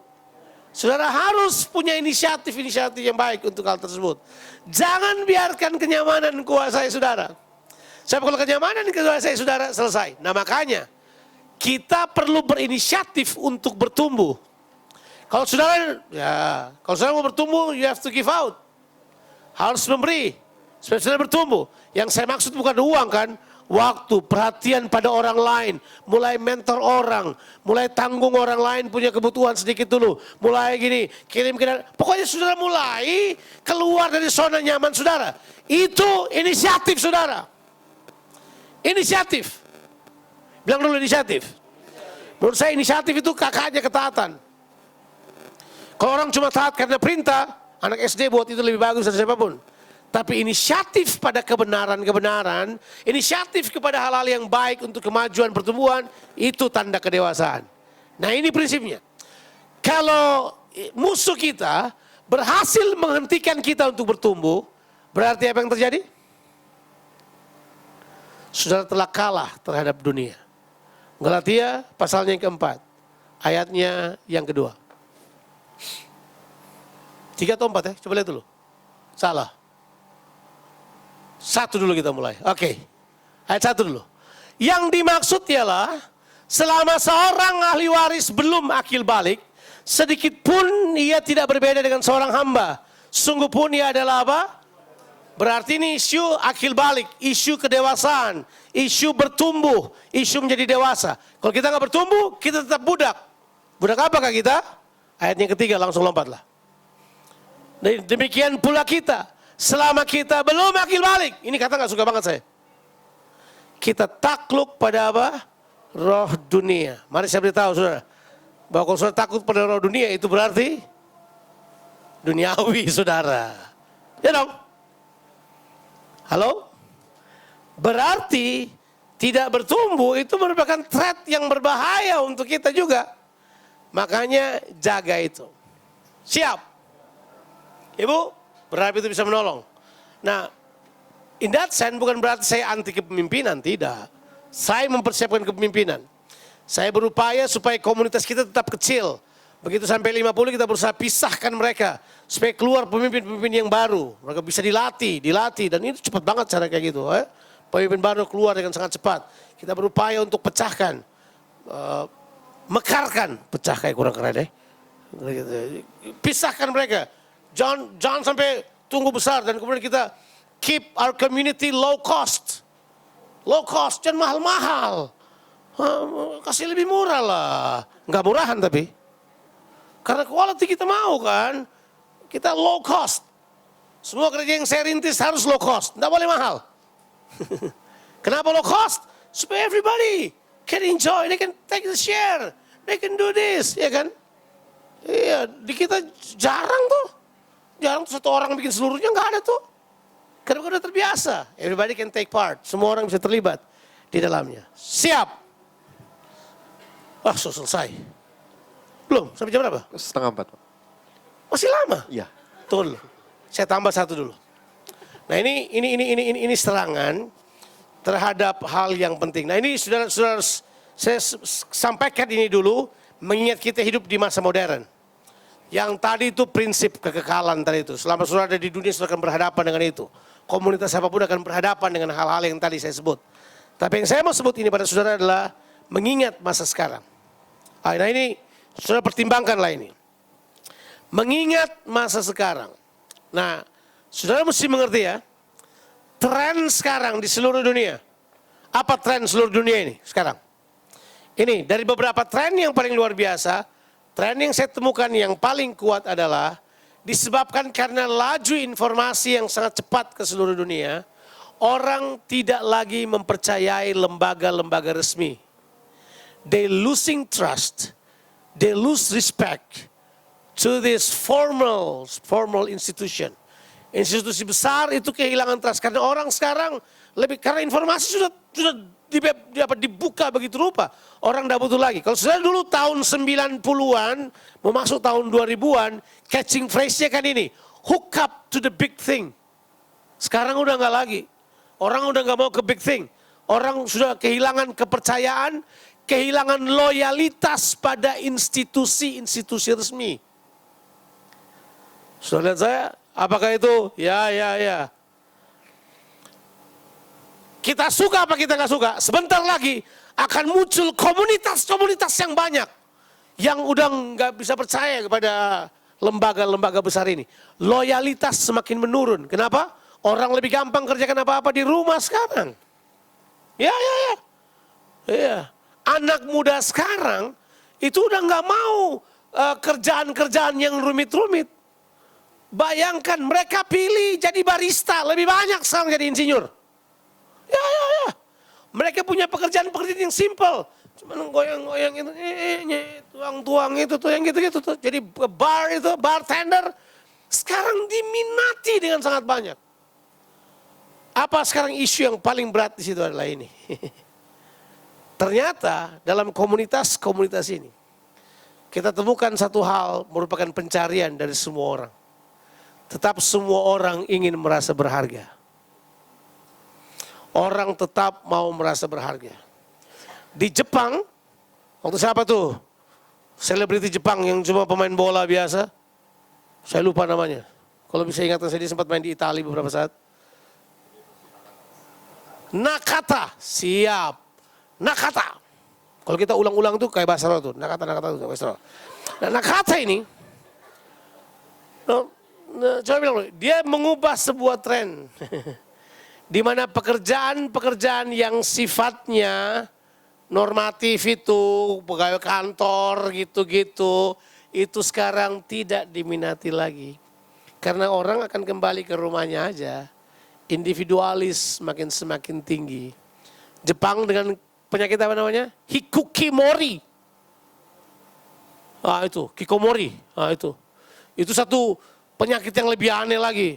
Saudara harus punya inisiatif-inisiatif yang baik untuk hal tersebut. Jangan biarkan kenyamanan kuasai saudara. Sebab kalau kenyamanan kuasai saudara, selesai. Nah makanya, kita perlu berinisiatif untuk bertumbuh. Kalau saudara mau bertumbuh, you have to give out. Harus memberi, supaya saudara bertumbuh. Yang saya maksud bukan uang kan, waktu, perhatian pada orang lain, mulai mentor orang, mulai tanggung orang lain punya kebutuhan sedikit dulu, mulai gini, kirim. Pokoknya saudara mulai keluar dari zona nyaman saudara. Itu inisiatif saudara. Inisiatif. Bilang dulu inisiatif. Menurut saya inisiatif itu kakaknya ketaatan. Kalau orang cuma taat karena perintah, anak SD buat itu lebih bagus dari siapapun. Tapi inisiatif pada kebenaran-kebenaran, inisiatif kepada hal-hal yang baik untuk kemajuan pertumbuhan, itu tanda kedewasaan. Nah ini prinsipnya. Kalau musuh kita berhasil menghentikan kita untuk bertumbuh, berarti apa yang terjadi? Saudara telah kalah terhadap dunia. Galatia pasalnya yang keempat, ayatnya yang kedua. 3 atau 4 ya, coba lihat dulu. Salah. 1 dulu kita mulai. Oke. Ayat 1 dulu. Yang dimaksud ialah selama seorang ahli waris belum akil balik, sedikit pun ia tidak berbeda dengan seorang hamba. Sungguh pun ia adalah apa? Berarti ini isu akil balik, isu kedewasaan, isu bertumbuh, isu menjadi dewasa. Kalau kita nggak bertumbuh, kita tetap budak. Budak apakah kita? Ayat yang ketiga langsung lompatlah. Demikian pula kita. Selama kita belum akil balik. Ini kata gak suka banget saya. Kita takluk pada apa? Roh dunia. Mari saya beritahu saudara. Bahwa kalau saudara takut pada roh dunia itu berarti duniawi saudara. Ya dong? Halo? Berarti tidak bertumbuh itu merupakan threat yang berbahaya untuk kita juga. Makanya jaga itu. Siap? Ibu? Berharap itu bisa menolong. Nah, in that sense bukan berarti saya anti kepemimpinan, tidak. Saya mempersiapkan kepemimpinan. Saya berupaya supaya komunitas kita tetap kecil. Begitu sampai 50 kita berusaha pisahkan mereka. Supaya keluar pemimpin-pemimpin yang baru. Mereka bisa dilatih. Dan itu cepat banget cara kayak gitu. Pemimpin baru keluar dengan sangat cepat. Kita berupaya untuk pecahkan. Mekarkan. Pecah kayak kurang keren deh. Pisahkan mereka. Jangan sampai tunggu besar dan kemudian kita keep our community low cost. Low cost, jangan mahal-mahal. Kasih lebih murah lah. Nggak murahan tapi. Karena quality kita mau kan. Kita low cost. Semua gereja yang saya rintis harus low cost. Nggak boleh mahal. Kenapa low cost? Supaya everybody can enjoy. They can take the share. They can do this. Ya kan? Iya, di kita jarang tuh. Jarang tuh 1 orang bikin seluruhnya, nggak ada tuh. Karena udah terbiasa. Everybody can take part. Semua orang bisa terlibat di dalamnya. Siap. Wah, selesai. Belum? Sampai jam berapa? 3:30, Pak. Masih lama? Iya. Tunggu dulu. Saya tambah 1 dulu. Nah ini serangan terhadap hal yang penting. Nah ini saudara, saya sampaikan ini dulu, mengingat kita hidup di masa modern. Yang tadi itu prinsip kekekalan tadi itu. Selama saudara ada di dunia, saudara akan berhadapan dengan itu. Komunitas apapun akan berhadapan dengan hal-hal yang tadi saya sebut. Tapi yang saya mau sebut ini pada saudara adalah mengingat masa sekarang. Nah ini, saudara pertimbangkanlah ini. Mengingat masa sekarang. Nah, saudara mesti mengerti ya, tren sekarang di seluruh dunia. Apa tren seluruh dunia ini sekarang? Ini dari beberapa tren yang paling luar biasa, tren yang saya temukan yang paling kuat adalah disebabkan karena laju informasi yang sangat cepat ke seluruh dunia, orang tidak lagi mempercayai lembaga-lembaga resmi. They losing trust, they lose respect to this formal institution. Institusi besar itu kehilangan trust karena orang sekarang karena informasi sudah dibuka begitu rupa. Orang tidak butuh lagi. Kalau sudah dulu tahun 90-an, mau masuk tahun 2000-an, catching phrase-nya kan ini, hook up to the big thing. Sekarang udah nggak lagi. Orang udah nggak mau ke big thing. Orang sudah kehilangan kepercayaan, kehilangan loyalitas pada institusi-institusi resmi. Sudah lihat saya? Apakah itu? Ya. Kita suka apa kita nggak suka? Sebentar lagi akan muncul komunitas-komunitas yang banyak. Yang udah nggak bisa percaya kepada lembaga-lembaga besar ini. Loyalitas semakin menurun. Kenapa? Orang lebih gampang kerjakan apa-apa di rumah sekarang. Ya. Anak muda sekarang itu udah nggak mau kerjaan-kerjaan yang rumit-rumit. Bayangkan mereka pilih jadi barista, lebih banyak sekarang jadi insinyur. Ya. Mereka punya pekerjaan-pekerjaan yang simple. Cuma goyang-goyang itu, tuang-tuang itu tuh, yang gitu-gitu tuh. Jadi bar itu, bartender, sekarang diminati dengan sangat banyak. Apa sekarang isu yang paling berat di situ adalah ini. Ternyata dalam komunitas-komunitas ini, kita temukan satu hal merupakan pencarian dari semua orang. Tetap semua orang ingin merasa berharga. Orang tetap mau merasa berharga. Di Jepang, waktu siapa tuh? Selebriti Jepang yang cuma pemain bola biasa. Saya lupa namanya. Kalau bisa ingat, saya sempat main di Italia beberapa saat. Nakata, siap. Nakata. Kalau kita ulang-ulang tuh kayak bahasa Arab tuh. Nakata tuh bahasa Arab. Nah, Nakata ini, coba bilang, dia mengubah sebuah tren. Di mana pekerjaan-pekerjaan yang sifatnya normatif itu, pegawai kantor gitu-gitu, itu sekarang tidak diminati lagi. Karena orang akan kembali ke rumahnya aja. Individualis semakin tinggi. Jepang dengan penyakit apa namanya? Hikukimori. Itu, kikomori. Itu. Itu satu penyakit yang lebih aneh lagi.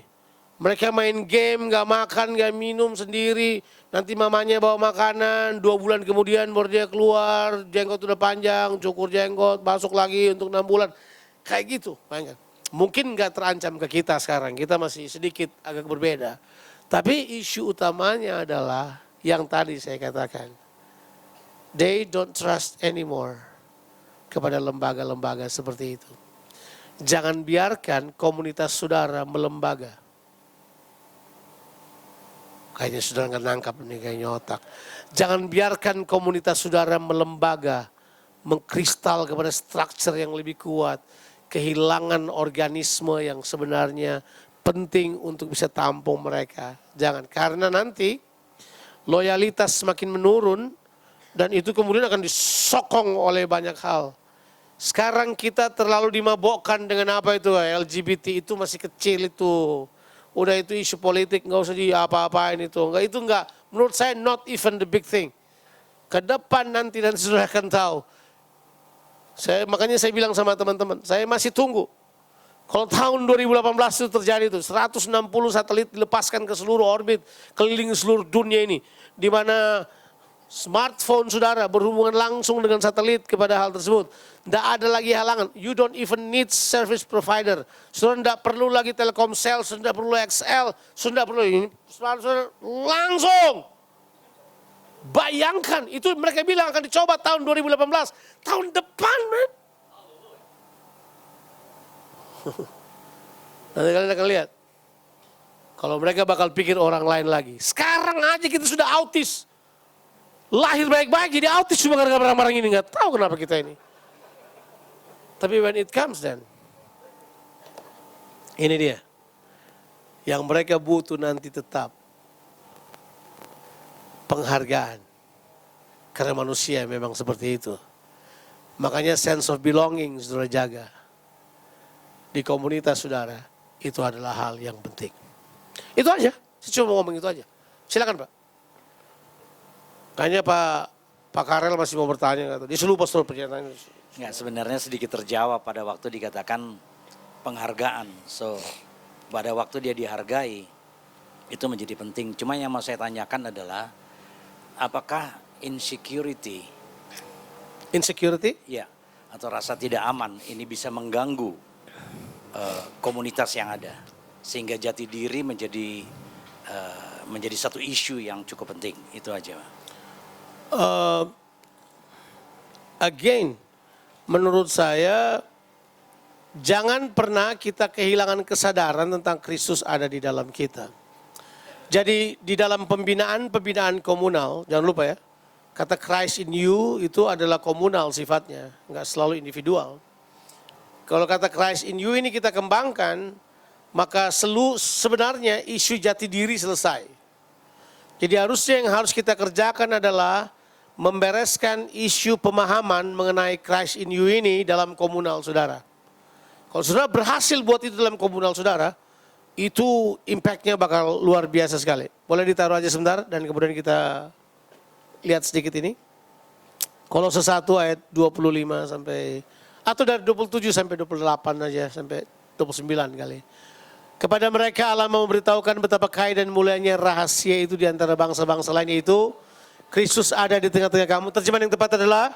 Mereka main game, gak makan, gak minum sendiri. Nanti mamanya bawa makanan, 2 bulan kemudian baru dia keluar, jenggot udah panjang, cukur jenggot, masuk lagi untuk 6 bulan. Kayak gitu. Mungkin gak terancam ke kita sekarang, kita masih sedikit agak berbeda. Tapi isu utamanya adalah yang tadi saya katakan. They don't trust anymore kepada lembaga-lembaga seperti itu. Jangan biarkan komunitas saudara melembaga. Kayaknya saudara nggak nangkap nih, kayaknya otak. Jangan biarkan komunitas saudara melembaga, mengkristal kepada struktur yang lebih kuat. Kehilangan organisme yang sebenarnya penting untuk bisa tampung mereka. Jangan, karena nanti loyalitas semakin menurun dan itu kemudian akan disokong oleh banyak hal. Sekarang kita terlalu dimabokkan dengan apa itu, LGBT itu masih kecil itu. Udah itu isu politik, nggak usah apa-apain itu. Itu enggak, menurut saya not even the big thing. Ke depan nanti dan sudah akan tahu. Makanya saya bilang sama teman-teman, saya masih tunggu. Kalau tahun 2018 itu terjadi itu, 160 satelit dilepaskan ke seluruh orbit, keliling seluruh dunia ini. Di mana smartphone saudara berhubungan langsung dengan satelit kepada hal tersebut. Tidak ada lagi halangan. You don't even need service provider. Saudara tidak perlu lagi Telkomsel, saudara tidak perlu XL, saudara tidak perlu ini. Saudara langsung. Bayangkan, itu mereka bilang akan dicoba tahun 2018. Tahun depan, man. Nanti kalian akan lihat. Kalau mereka bakal pikir orang lain lagi. Sekarang aja kita sudah autis. Lahir baik-baik jadi autis cuma gara-gara barang-barang ini. Nggak tahu kenapa kita ini. Tapi when it comes then, Ini dia. Yang mereka butuh nanti tetap penghargaan. Karena manusia memang seperti itu. Makanya sense of belonging saudara jaga. Di komunitas saudara, itu adalah hal yang penting. Itu aja, saya cuma mau ngomong itu aja. Silakan Pak. Kayaknya Pak Karel masih mau bertanya. Dia lupa soal pernyataannya. Nggak, sebenarnya sedikit terjawab pada waktu dikatakan penghargaan. So, pada waktu dia dihargai, itu menjadi penting. Cuma yang mau saya tanyakan adalah, apakah insecurity, ya, atau rasa tidak aman, ini bisa mengganggu komunitas yang ada, sehingga jati diri menjadi satu isu yang cukup penting. Itu aja, Pak. Again, menurut saya jangan pernah kita kehilangan kesadaran tentang Kristus ada di dalam kita. Jadi di dalam pembinaan komunal, jangan lupa ya, kata Christ in you itu adalah komunal sifatnya, nggak selalu individual. Kalau kata Christ in you ini kita kembangkan, maka sebenarnya isu jati diri selesai. Jadi harusnya yang harus kita kerjakan adalah membereskan isu pemahaman mengenai Christ in you ini dalam komunal saudara. Kalau saudara berhasil buat itu dalam komunal saudara, itu impactnya bakal luar biasa sekali. Boleh ditaruh aja sebentar dan kemudian kita lihat sedikit ini. Kolose 1 ayat 25 sampai, atau dari 27 sampai 28 aja, sampai 29 kali. Kepada mereka Allah mau memberitahukan betapa kaya dan mulianya rahasia itu di antara bangsa-bangsa lainnya, itu Kristus ada di tengah-tengah kamu. Terjemahan yang tepat adalah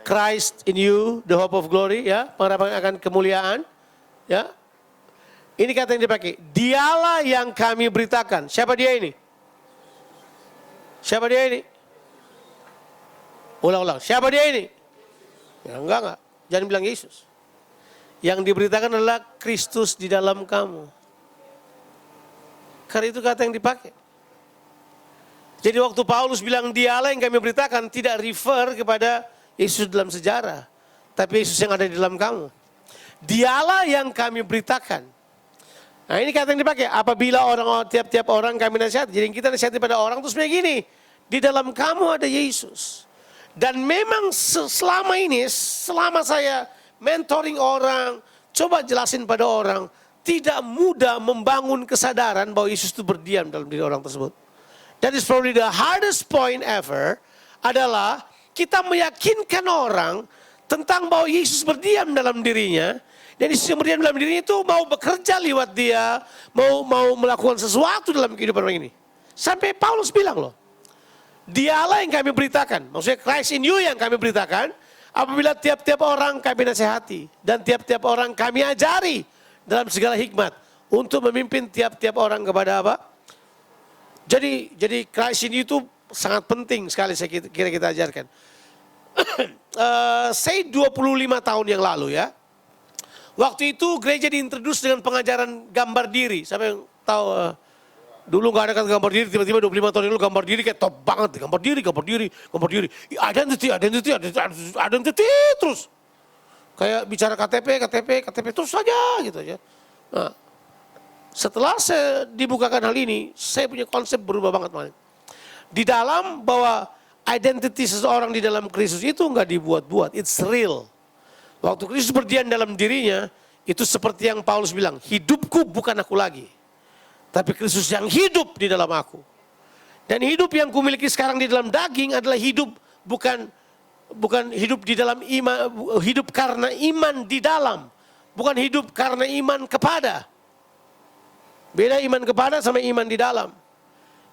Christ in you, the hope of glory, ya, pengharapan akan kemuliaan, ya. Ini kata yang dipakai, dialah yang kami beritakan. Siapa dia ini? Siapa dia ini? Ulang-ulang, siapa dia ini? Ya, enggak, jangan bilang Yesus. Yang diberitakan adalah Kristus di dalam kamu. Karena itu kata yang dipakai. Jadi waktu Paulus bilang dialah yang kami beritakan, tidak refer kepada Yesus dalam sejarah, tapi Yesus yang ada di dalam kamu. Dialah yang kami beritakan. Nah ini kata yang dipakai, apabila tiap-tiap orang kami nasihati. Jadi kita nasihati pada orang terus sebenarnya gini, di dalam kamu ada Yesus. Dan memang selama ini, selama saya mentoring orang, coba jelasin pada orang, tidak mudah membangun kesadaran bahwa Yesus itu berdiam dalam diri orang tersebut. That is probably the hardest point ever, adalah kita meyakinkan orang tentang bahwa Yesus berdiam dalam dirinya. Dan Yesus yang berdiam dalam dirinya itu mau bekerja lewat dia, mau melakukan sesuatu dalam kehidupan orang ini. Sampai Paulus bilang loh, dialah yang kami beritakan, maksudnya Christ in you yang kami beritakan, apabila tiap-tiap orang kami nasihati, dan tiap-tiap orang kami ajari dalam segala hikmat, untuk memimpin tiap-tiap orang kepada apa? Jadi Christ in you itu sangat penting sekali saya kira kita ajarkan. Saya 25 tahun yang lalu ya, waktu itu gereja diintroduce dengan pengajaran gambar diri. Siapa yang tahu? Dulu nggak ada kata gambar diri, tiba-tiba 25 tahun yang lalu gambar diri kayak top banget. Gambar diri. Identity terus. Kayak bicara KTP terus saja gitu aja. Nah, setelah saya dibukakan hal ini, saya punya konsep berubah banget malah. Di dalam bahwa identity seseorang di dalam Kristus itu nggak dibuat-buat, it's real. Waktu Kristus berdiam dalam dirinya, itu seperti yang Paulus bilang, hidupku bukan aku lagi, tapi Kristus yang hidup di dalam aku. Dan hidup yang kumiliki sekarang di dalam daging adalah hidup bukan hidup di dalam iman, hidup karena iman di dalam, bukan hidup karena iman kepada. Beda iman kepada sama iman di dalam.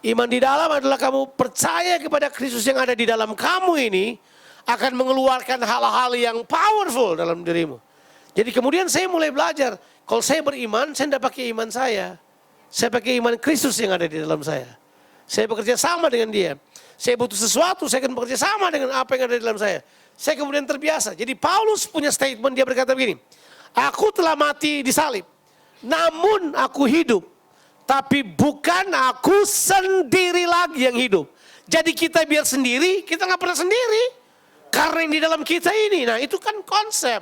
Iman di dalam adalah kamu percaya kepada Kristus yang ada di dalam kamu ini akan mengeluarkan hal-hal yang powerful dalam dirimu. Jadi kemudian saya mulai belajar, kalau saya beriman, saya tidak pakai iman saya. Saya pakai iman Kristus yang ada di dalam saya. Saya bekerja sama dengan dia. Saya butuh sesuatu, saya akan bekerja sama dengan apa yang ada di dalam saya. Saya kemudian terbiasa. Jadi Paulus punya statement, dia berkata begini, aku telah mati di salib, namun aku hidup. Tapi bukan aku sendiri lagi yang hidup. Jadi kita biar sendiri, kita nggak pernah sendiri. Karena yang di dalam kita ini, nah itu kan konsep.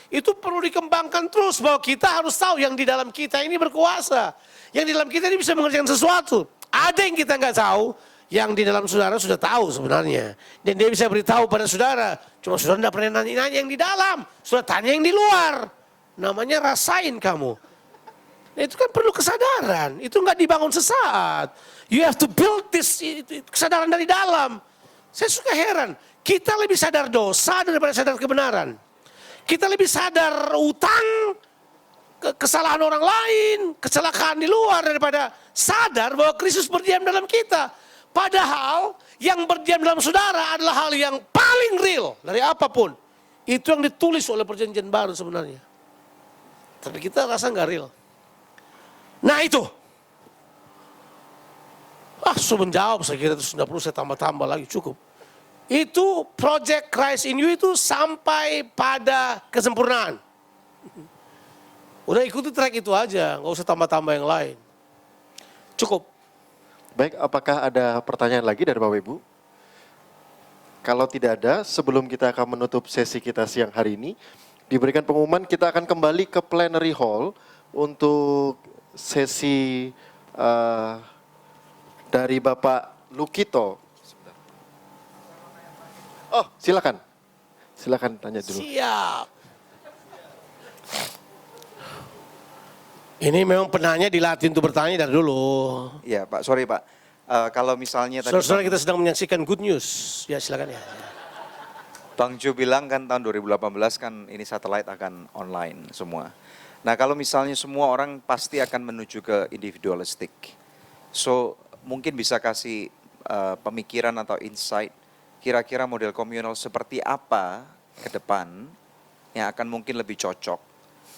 Itu perlu dikembangkan terus bahwa kita harus tahu yang di dalam kita ini berkuasa. Yang di dalam kita ini bisa mengerjakan sesuatu. Ada yang kita nggak tahu, yang di dalam saudara sudah tahu sebenarnya. Dan dia bisa beritahu pada saudara. Cuma saudara tidak pernah nanya yang di dalam. Saudara tanya yang di luar. Namanya rasain kamu. Nah, itu kan perlu kesadaran. Itu nggak dibangun sesaat. You have to build this kesadaran dari dalam. Saya suka heran. Kita lebih sadar dosa daripada sadar kebenaran. Kita lebih sadar utang, kesalahan orang lain, kecelakaan di luar daripada sadar bahwa Kristus berdiam dalam kita. Padahal yang berdiam dalam saudara adalah hal yang paling real dari apapun. Itu yang ditulis oleh perjanjian baru sebenarnya. Tapi kita rasa nggak real. Nah itu. Sudah menjawab saya kira itu sudah perlu saya tambah-tambah lagi cukup. Itu project Christ in you itu sampai pada kesempurnaan. Udah ikuti track itu aja, nggak usah tambah-tambah yang lain. Cukup. Baik, apakah ada pertanyaan lagi dari Bapak Ibu? Kalau tidak ada, sebelum kita akan menutup sesi kita siang hari ini, diberikan pengumuman kita akan kembali ke plenary hall untuk sesi dari Bapak Lukito. Oh, silakan. Silakan tanya dulu. Siap. Ini memang penanya dilatih untuk bertanya dari dulu. Iya Pak, sorry Pak. Kalau misalnya tadi Saudara-saudara kita sedang menyaksikan good news. Ya silakan ya. Bang Jo bilang kan tahun 2018 kan ini satelit akan online semua. Nah kalau misalnya semua orang pasti akan menuju ke individualistik. So mungkin bisa kasih pemikiran atau insight kira-kira model komunal seperti apa ke depan yang akan mungkin lebih cocok.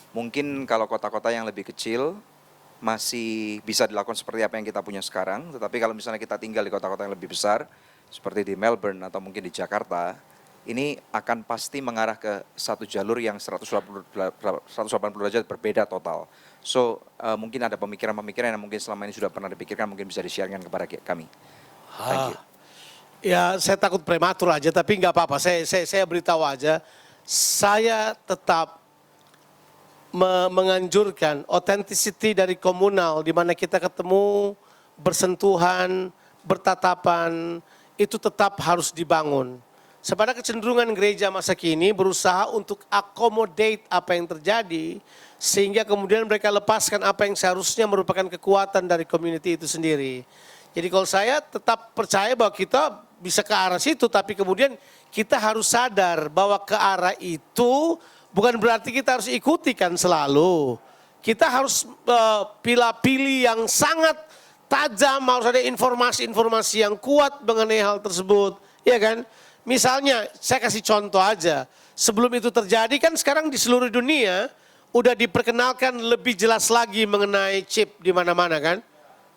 Mungkin kalau kota-kota yang lebih kecil masih bisa dilakukan seperti apa yang kita punya sekarang. Tetapi kalau misalnya kita tinggal di kota-kota yang lebih besar, seperti di Melbourne atau mungkin di Jakarta, ini akan pasti mengarah ke satu jalur yang 180 derajat berbeda total. So mungkin ada pemikiran-pemikiran yang mungkin selama ini sudah pernah dipikirkan, mungkin bisa di-sharekan kepada kami. Thank you. Ya saya takut prematur aja, tapi nggak apa-apa. Saya beritahu aja, saya tetap menganjurkan authenticity dari komunal di mana kita ketemu, bersentuhan, bertatapan, itu tetap harus dibangun. Sepada kecenderungan gereja masa kini berusaha untuk accommodate apa yang terjadi sehingga kemudian mereka lepaskan apa yang seharusnya merupakan kekuatan dari community itu sendiri. Jadi kalau saya tetap percaya bahwa kita bisa ke arah situ, tapi kemudian kita harus sadar bahwa ke arah itu bukan berarti kita harus ikuti kan selalu. Kita harus pilih-pilih yang sangat tajam, harus ada informasi-informasi yang kuat mengenai hal tersebut. Ya kan? Misalnya saya kasih contoh aja. Sebelum itu terjadi kan sekarang di seluruh dunia udah diperkenalkan lebih jelas lagi mengenai chip di mana-mana kan.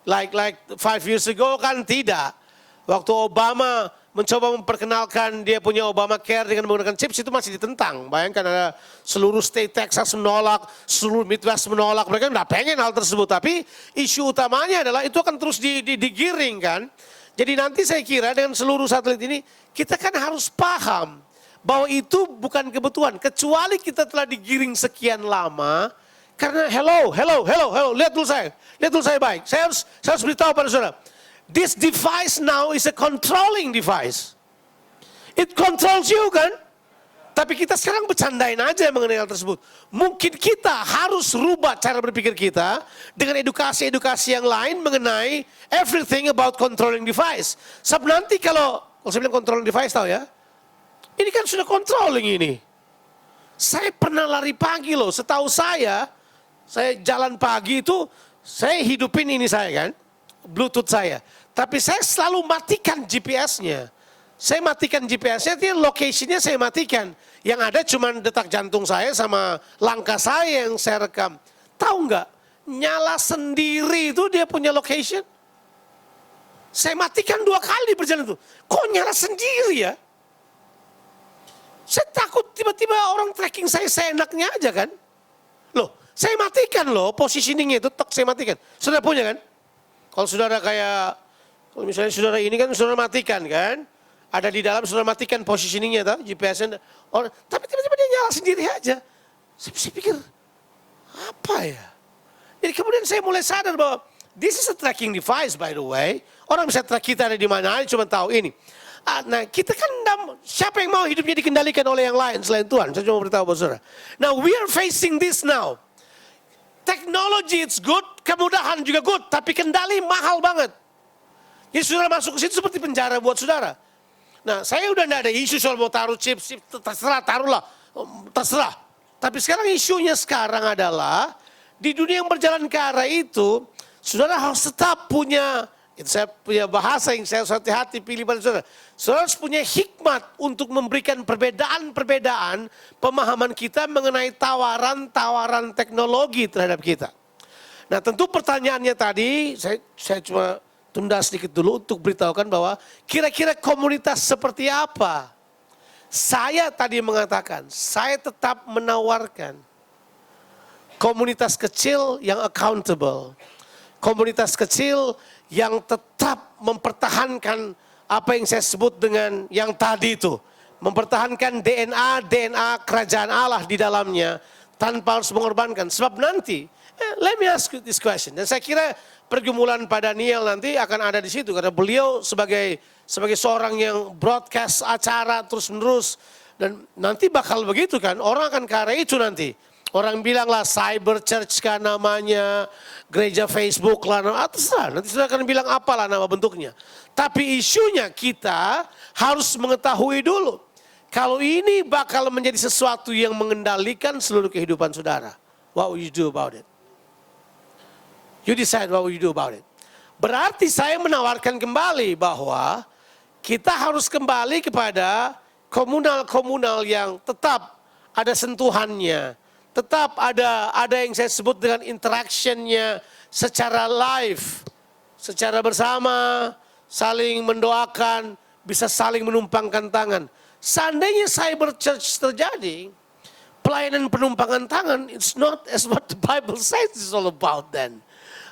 Like 5 years ago kan tidak. Waktu Obama mencoba memperkenalkan dia punya Obamacare dengan menggunakan chips itu masih ditentang. Bayangkan ada seluruh state Texas menolak, seluruh Midwest menolak. Mereka tidak pengen hal tersebut. Tapi isu utamanya adalah itu akan terus digiring kan. Jadi nanti saya kira dengan seluruh satelit ini kita kan harus paham bahwa itu bukan kebutuhan. Kecuali kita telah digiring sekian lama. Karena hello, lihat dulu saya baik. Saya harus beritahu pada saudara. This device now is a controlling device. It controls you kan? Tapi kita sekarang bercandain aja mengenai hal tersebut. Mungkin kita harus rubah cara berpikir kita dengan edukasi-edukasi yang lain mengenai everything about controlling device. Sebab nanti kalau saya bilang controlling device tahu ya, ini kan sudah controlling ini. Saya pernah lari pagi loh, setahu saya jalan pagi itu, saya hidupin ini saya kan, Bluetooth saya. Tapi saya selalu matikan GPS-nya. Saya matikan GPS-nya, artinya location-nya saya matikan. Yang ada cuma detak jantung saya sama langkah saya yang saya rekam. Tahu nggak? Nyala sendiri itu dia punya location. Saya matikan 2 kali di perjalanan itu. Kok nyala sendiri ya? Saya takut tiba-tiba orang tracking saya seenaknya aja kan. Loh, saya matikan loh positioning-nya itu, saya matikan. Saudara punya kan? Kalau saudara kayak, kalau misalnya saudara ini kan saudara matikan kan? Ada di dalam saudara matikan positioning-nya, GPS-nya. Tapi tiba-tiba dia nyala sendiri aja. Saya pikir, apa ya? Jadi kemudian saya mulai sadar bahwa this is a tracking device by the way. Orang bisa track kita ada di mana aja, cuma tahu ini. Nah kita kan, siapa yang mau hidupnya dikendalikan oleh yang lain selain Tuhan? Saya cuma beritahu Bapak Saudara. Now we are facing this now. Technology it's good, kemudahan juga good, tapi kendali mahal banget. Jadi saudara masuk ke situ seperti penjara buat saudara. Nah saya udah tidak ada isu soal mau taruh chip, terserah, taruhlah, terserah. Tapi sekarang isunya sekarang adalah, di dunia yang berjalan ke arah itu, saudara harus tetap punya, itu saya punya bahasa yang saya harus hati-hati pilih pada saudara. Saudara harus punya hikmat untuk memberikan perbedaan-perbedaan pemahaman kita mengenai tawaran-tawaran teknologi terhadap kita. Nah tentu pertanyaannya tadi, saya cuma tunda sedikit dulu untuk beritahukan bahwa kira-kira komunitas seperti apa. Saya tadi mengatakan, saya tetap menawarkan komunitas kecil yang accountable. Komunitas kecil yang tetap mempertahankan apa yang saya sebut dengan yang tadi itu. Mempertahankan DNA kerajaan Allah di dalamnya tanpa harus mengorbankan. Sebab nanti, let me ask you this question. Dan saya kira pergumulan pada Niel nanti akan ada di situ. Karena beliau sebagai seorang yang broadcast acara terus menerus. Dan nanti bakal begitu kan, orang akan ke arah itu nanti. Orang bilang lah cyber church kan namanya, gereja Facebook lah, terserah. Nanti sudah akan bilang apalah nama bentuknya. Tapi isunya kita harus mengetahui dulu. Kalau ini bakal menjadi sesuatu yang mengendalikan seluruh kehidupan saudara. What will you do about it? You decide what will you do about it. Berarti saya menawarkan kembali bahwa kita harus kembali kepada komunal-komunal yang tetap ada sentuhannya. Tetap ada yang saya sebut dengan interactionnya secara live, secara bersama, saling mendoakan, bisa saling menumpangkan tangan. Seandainya cyber church terjadi, pelayanan penumpangan tangan, it's not as what the Bible says it's all about then.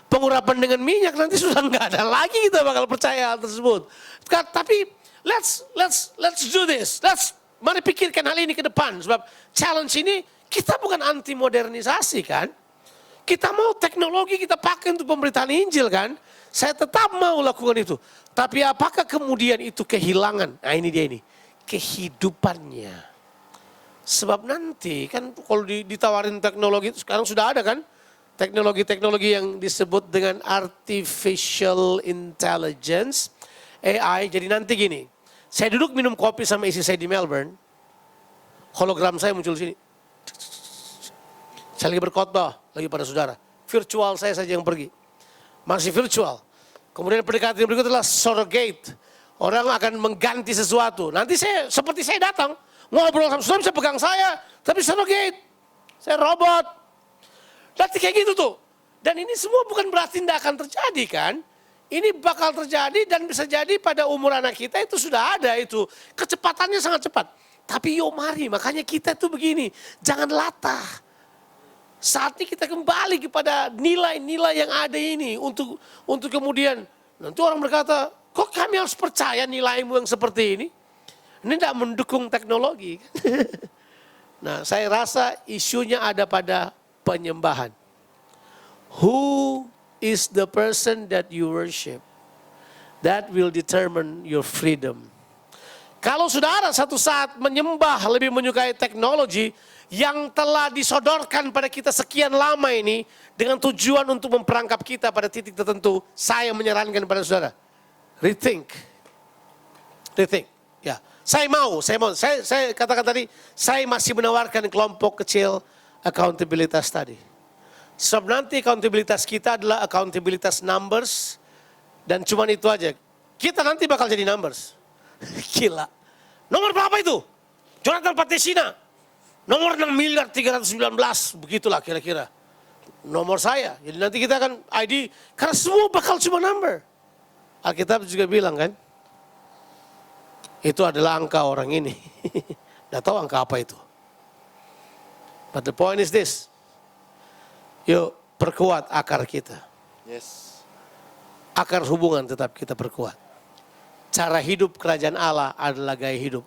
Pengurapan dengan minyak nanti sudah nggak ada lagi kita bakal percaya hal tersebut. Tapi let's do this. Mari pikirkan hal ini ke depan. Sebab challenge ini, kita bukan anti modernisasi kan. Kita mau teknologi kita pakai untuk pemberitaan Injil kan. Saya tetap mau lakukan itu. Tapi apakah kemudian itu kehilangan? Nah ini dia ini. Kehidupannya. Sebab nanti kan kalau ditawarin teknologi itu sekarang sudah ada kan. Teknologi-teknologi yang disebut dengan artificial intelligence. AI. Jadi nanti gini. Saya duduk minum kopi sama istri saya di Melbourne. Hologram saya muncul di sini. Saya lagi berkhotbah, lagi pada saudara. Virtual saya saja yang pergi. Masih virtual. Kemudian pendekatan berikut adalah surrogate. Orang akan mengganti sesuatu. Nanti seperti saya datang, ngobrol sama saudara bisa pegang saya, tapi surrogate. Saya robot. Nanti kayak gitu tuh. Dan ini semua bukan berarti tidak akan terjadi kan. Ini bakal terjadi dan bisa jadi pada umur anak kita itu sudah ada itu. Kecepatannya sangat cepat. Tapi yuk mari, makanya kita tuh begini. Jangan latah. Saatnya kita kembali kepada nilai-nilai yang ada ini untuk kemudian nanti orang berkata, kok kami harus percaya nilaimu yang seperti ini? Ini tidak mendukung teknologi. Nah, saya rasa isunya ada pada penyembahan. Who is the person that you worship? That will determine your freedom. Kalau saudara satu saat menyembah lebih menyukai teknologi yang telah disodorkan pada kita sekian lama ini dengan tujuan untuk memperangkap kita pada titik tertentu, saya menyarankan pada saudara, rethink. Ya, saya katakan tadi, saya masih menawarkan kelompok kecil accountabilitas tadi. Sebab nanti accountabilitas kita adalah accountabilitas numbers dan cuman itu aja. Kita nanti bakal jadi numbers. Gila. Nomor berapa itu? Jonathan Patesina. Nomor 6.319, begitulah kira-kira. Nomor saya. Jadi nanti kita akan ID, karena semua bakal cuma number. Alkitab juga bilang kan, itu adalah angka orang ini. Nggak tahu angka apa itu. But the point is this. Yuk perkuat akar kita. Yes. Akar hubungan tetap kita perkuat. Cara hidup kerajaan Allah adalah gaya hidup.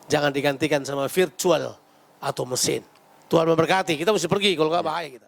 Jangan digantikan sama virtual atau mesin. Tuhan memberkati. Kita mesti pergi kalau nggak bahaya kita.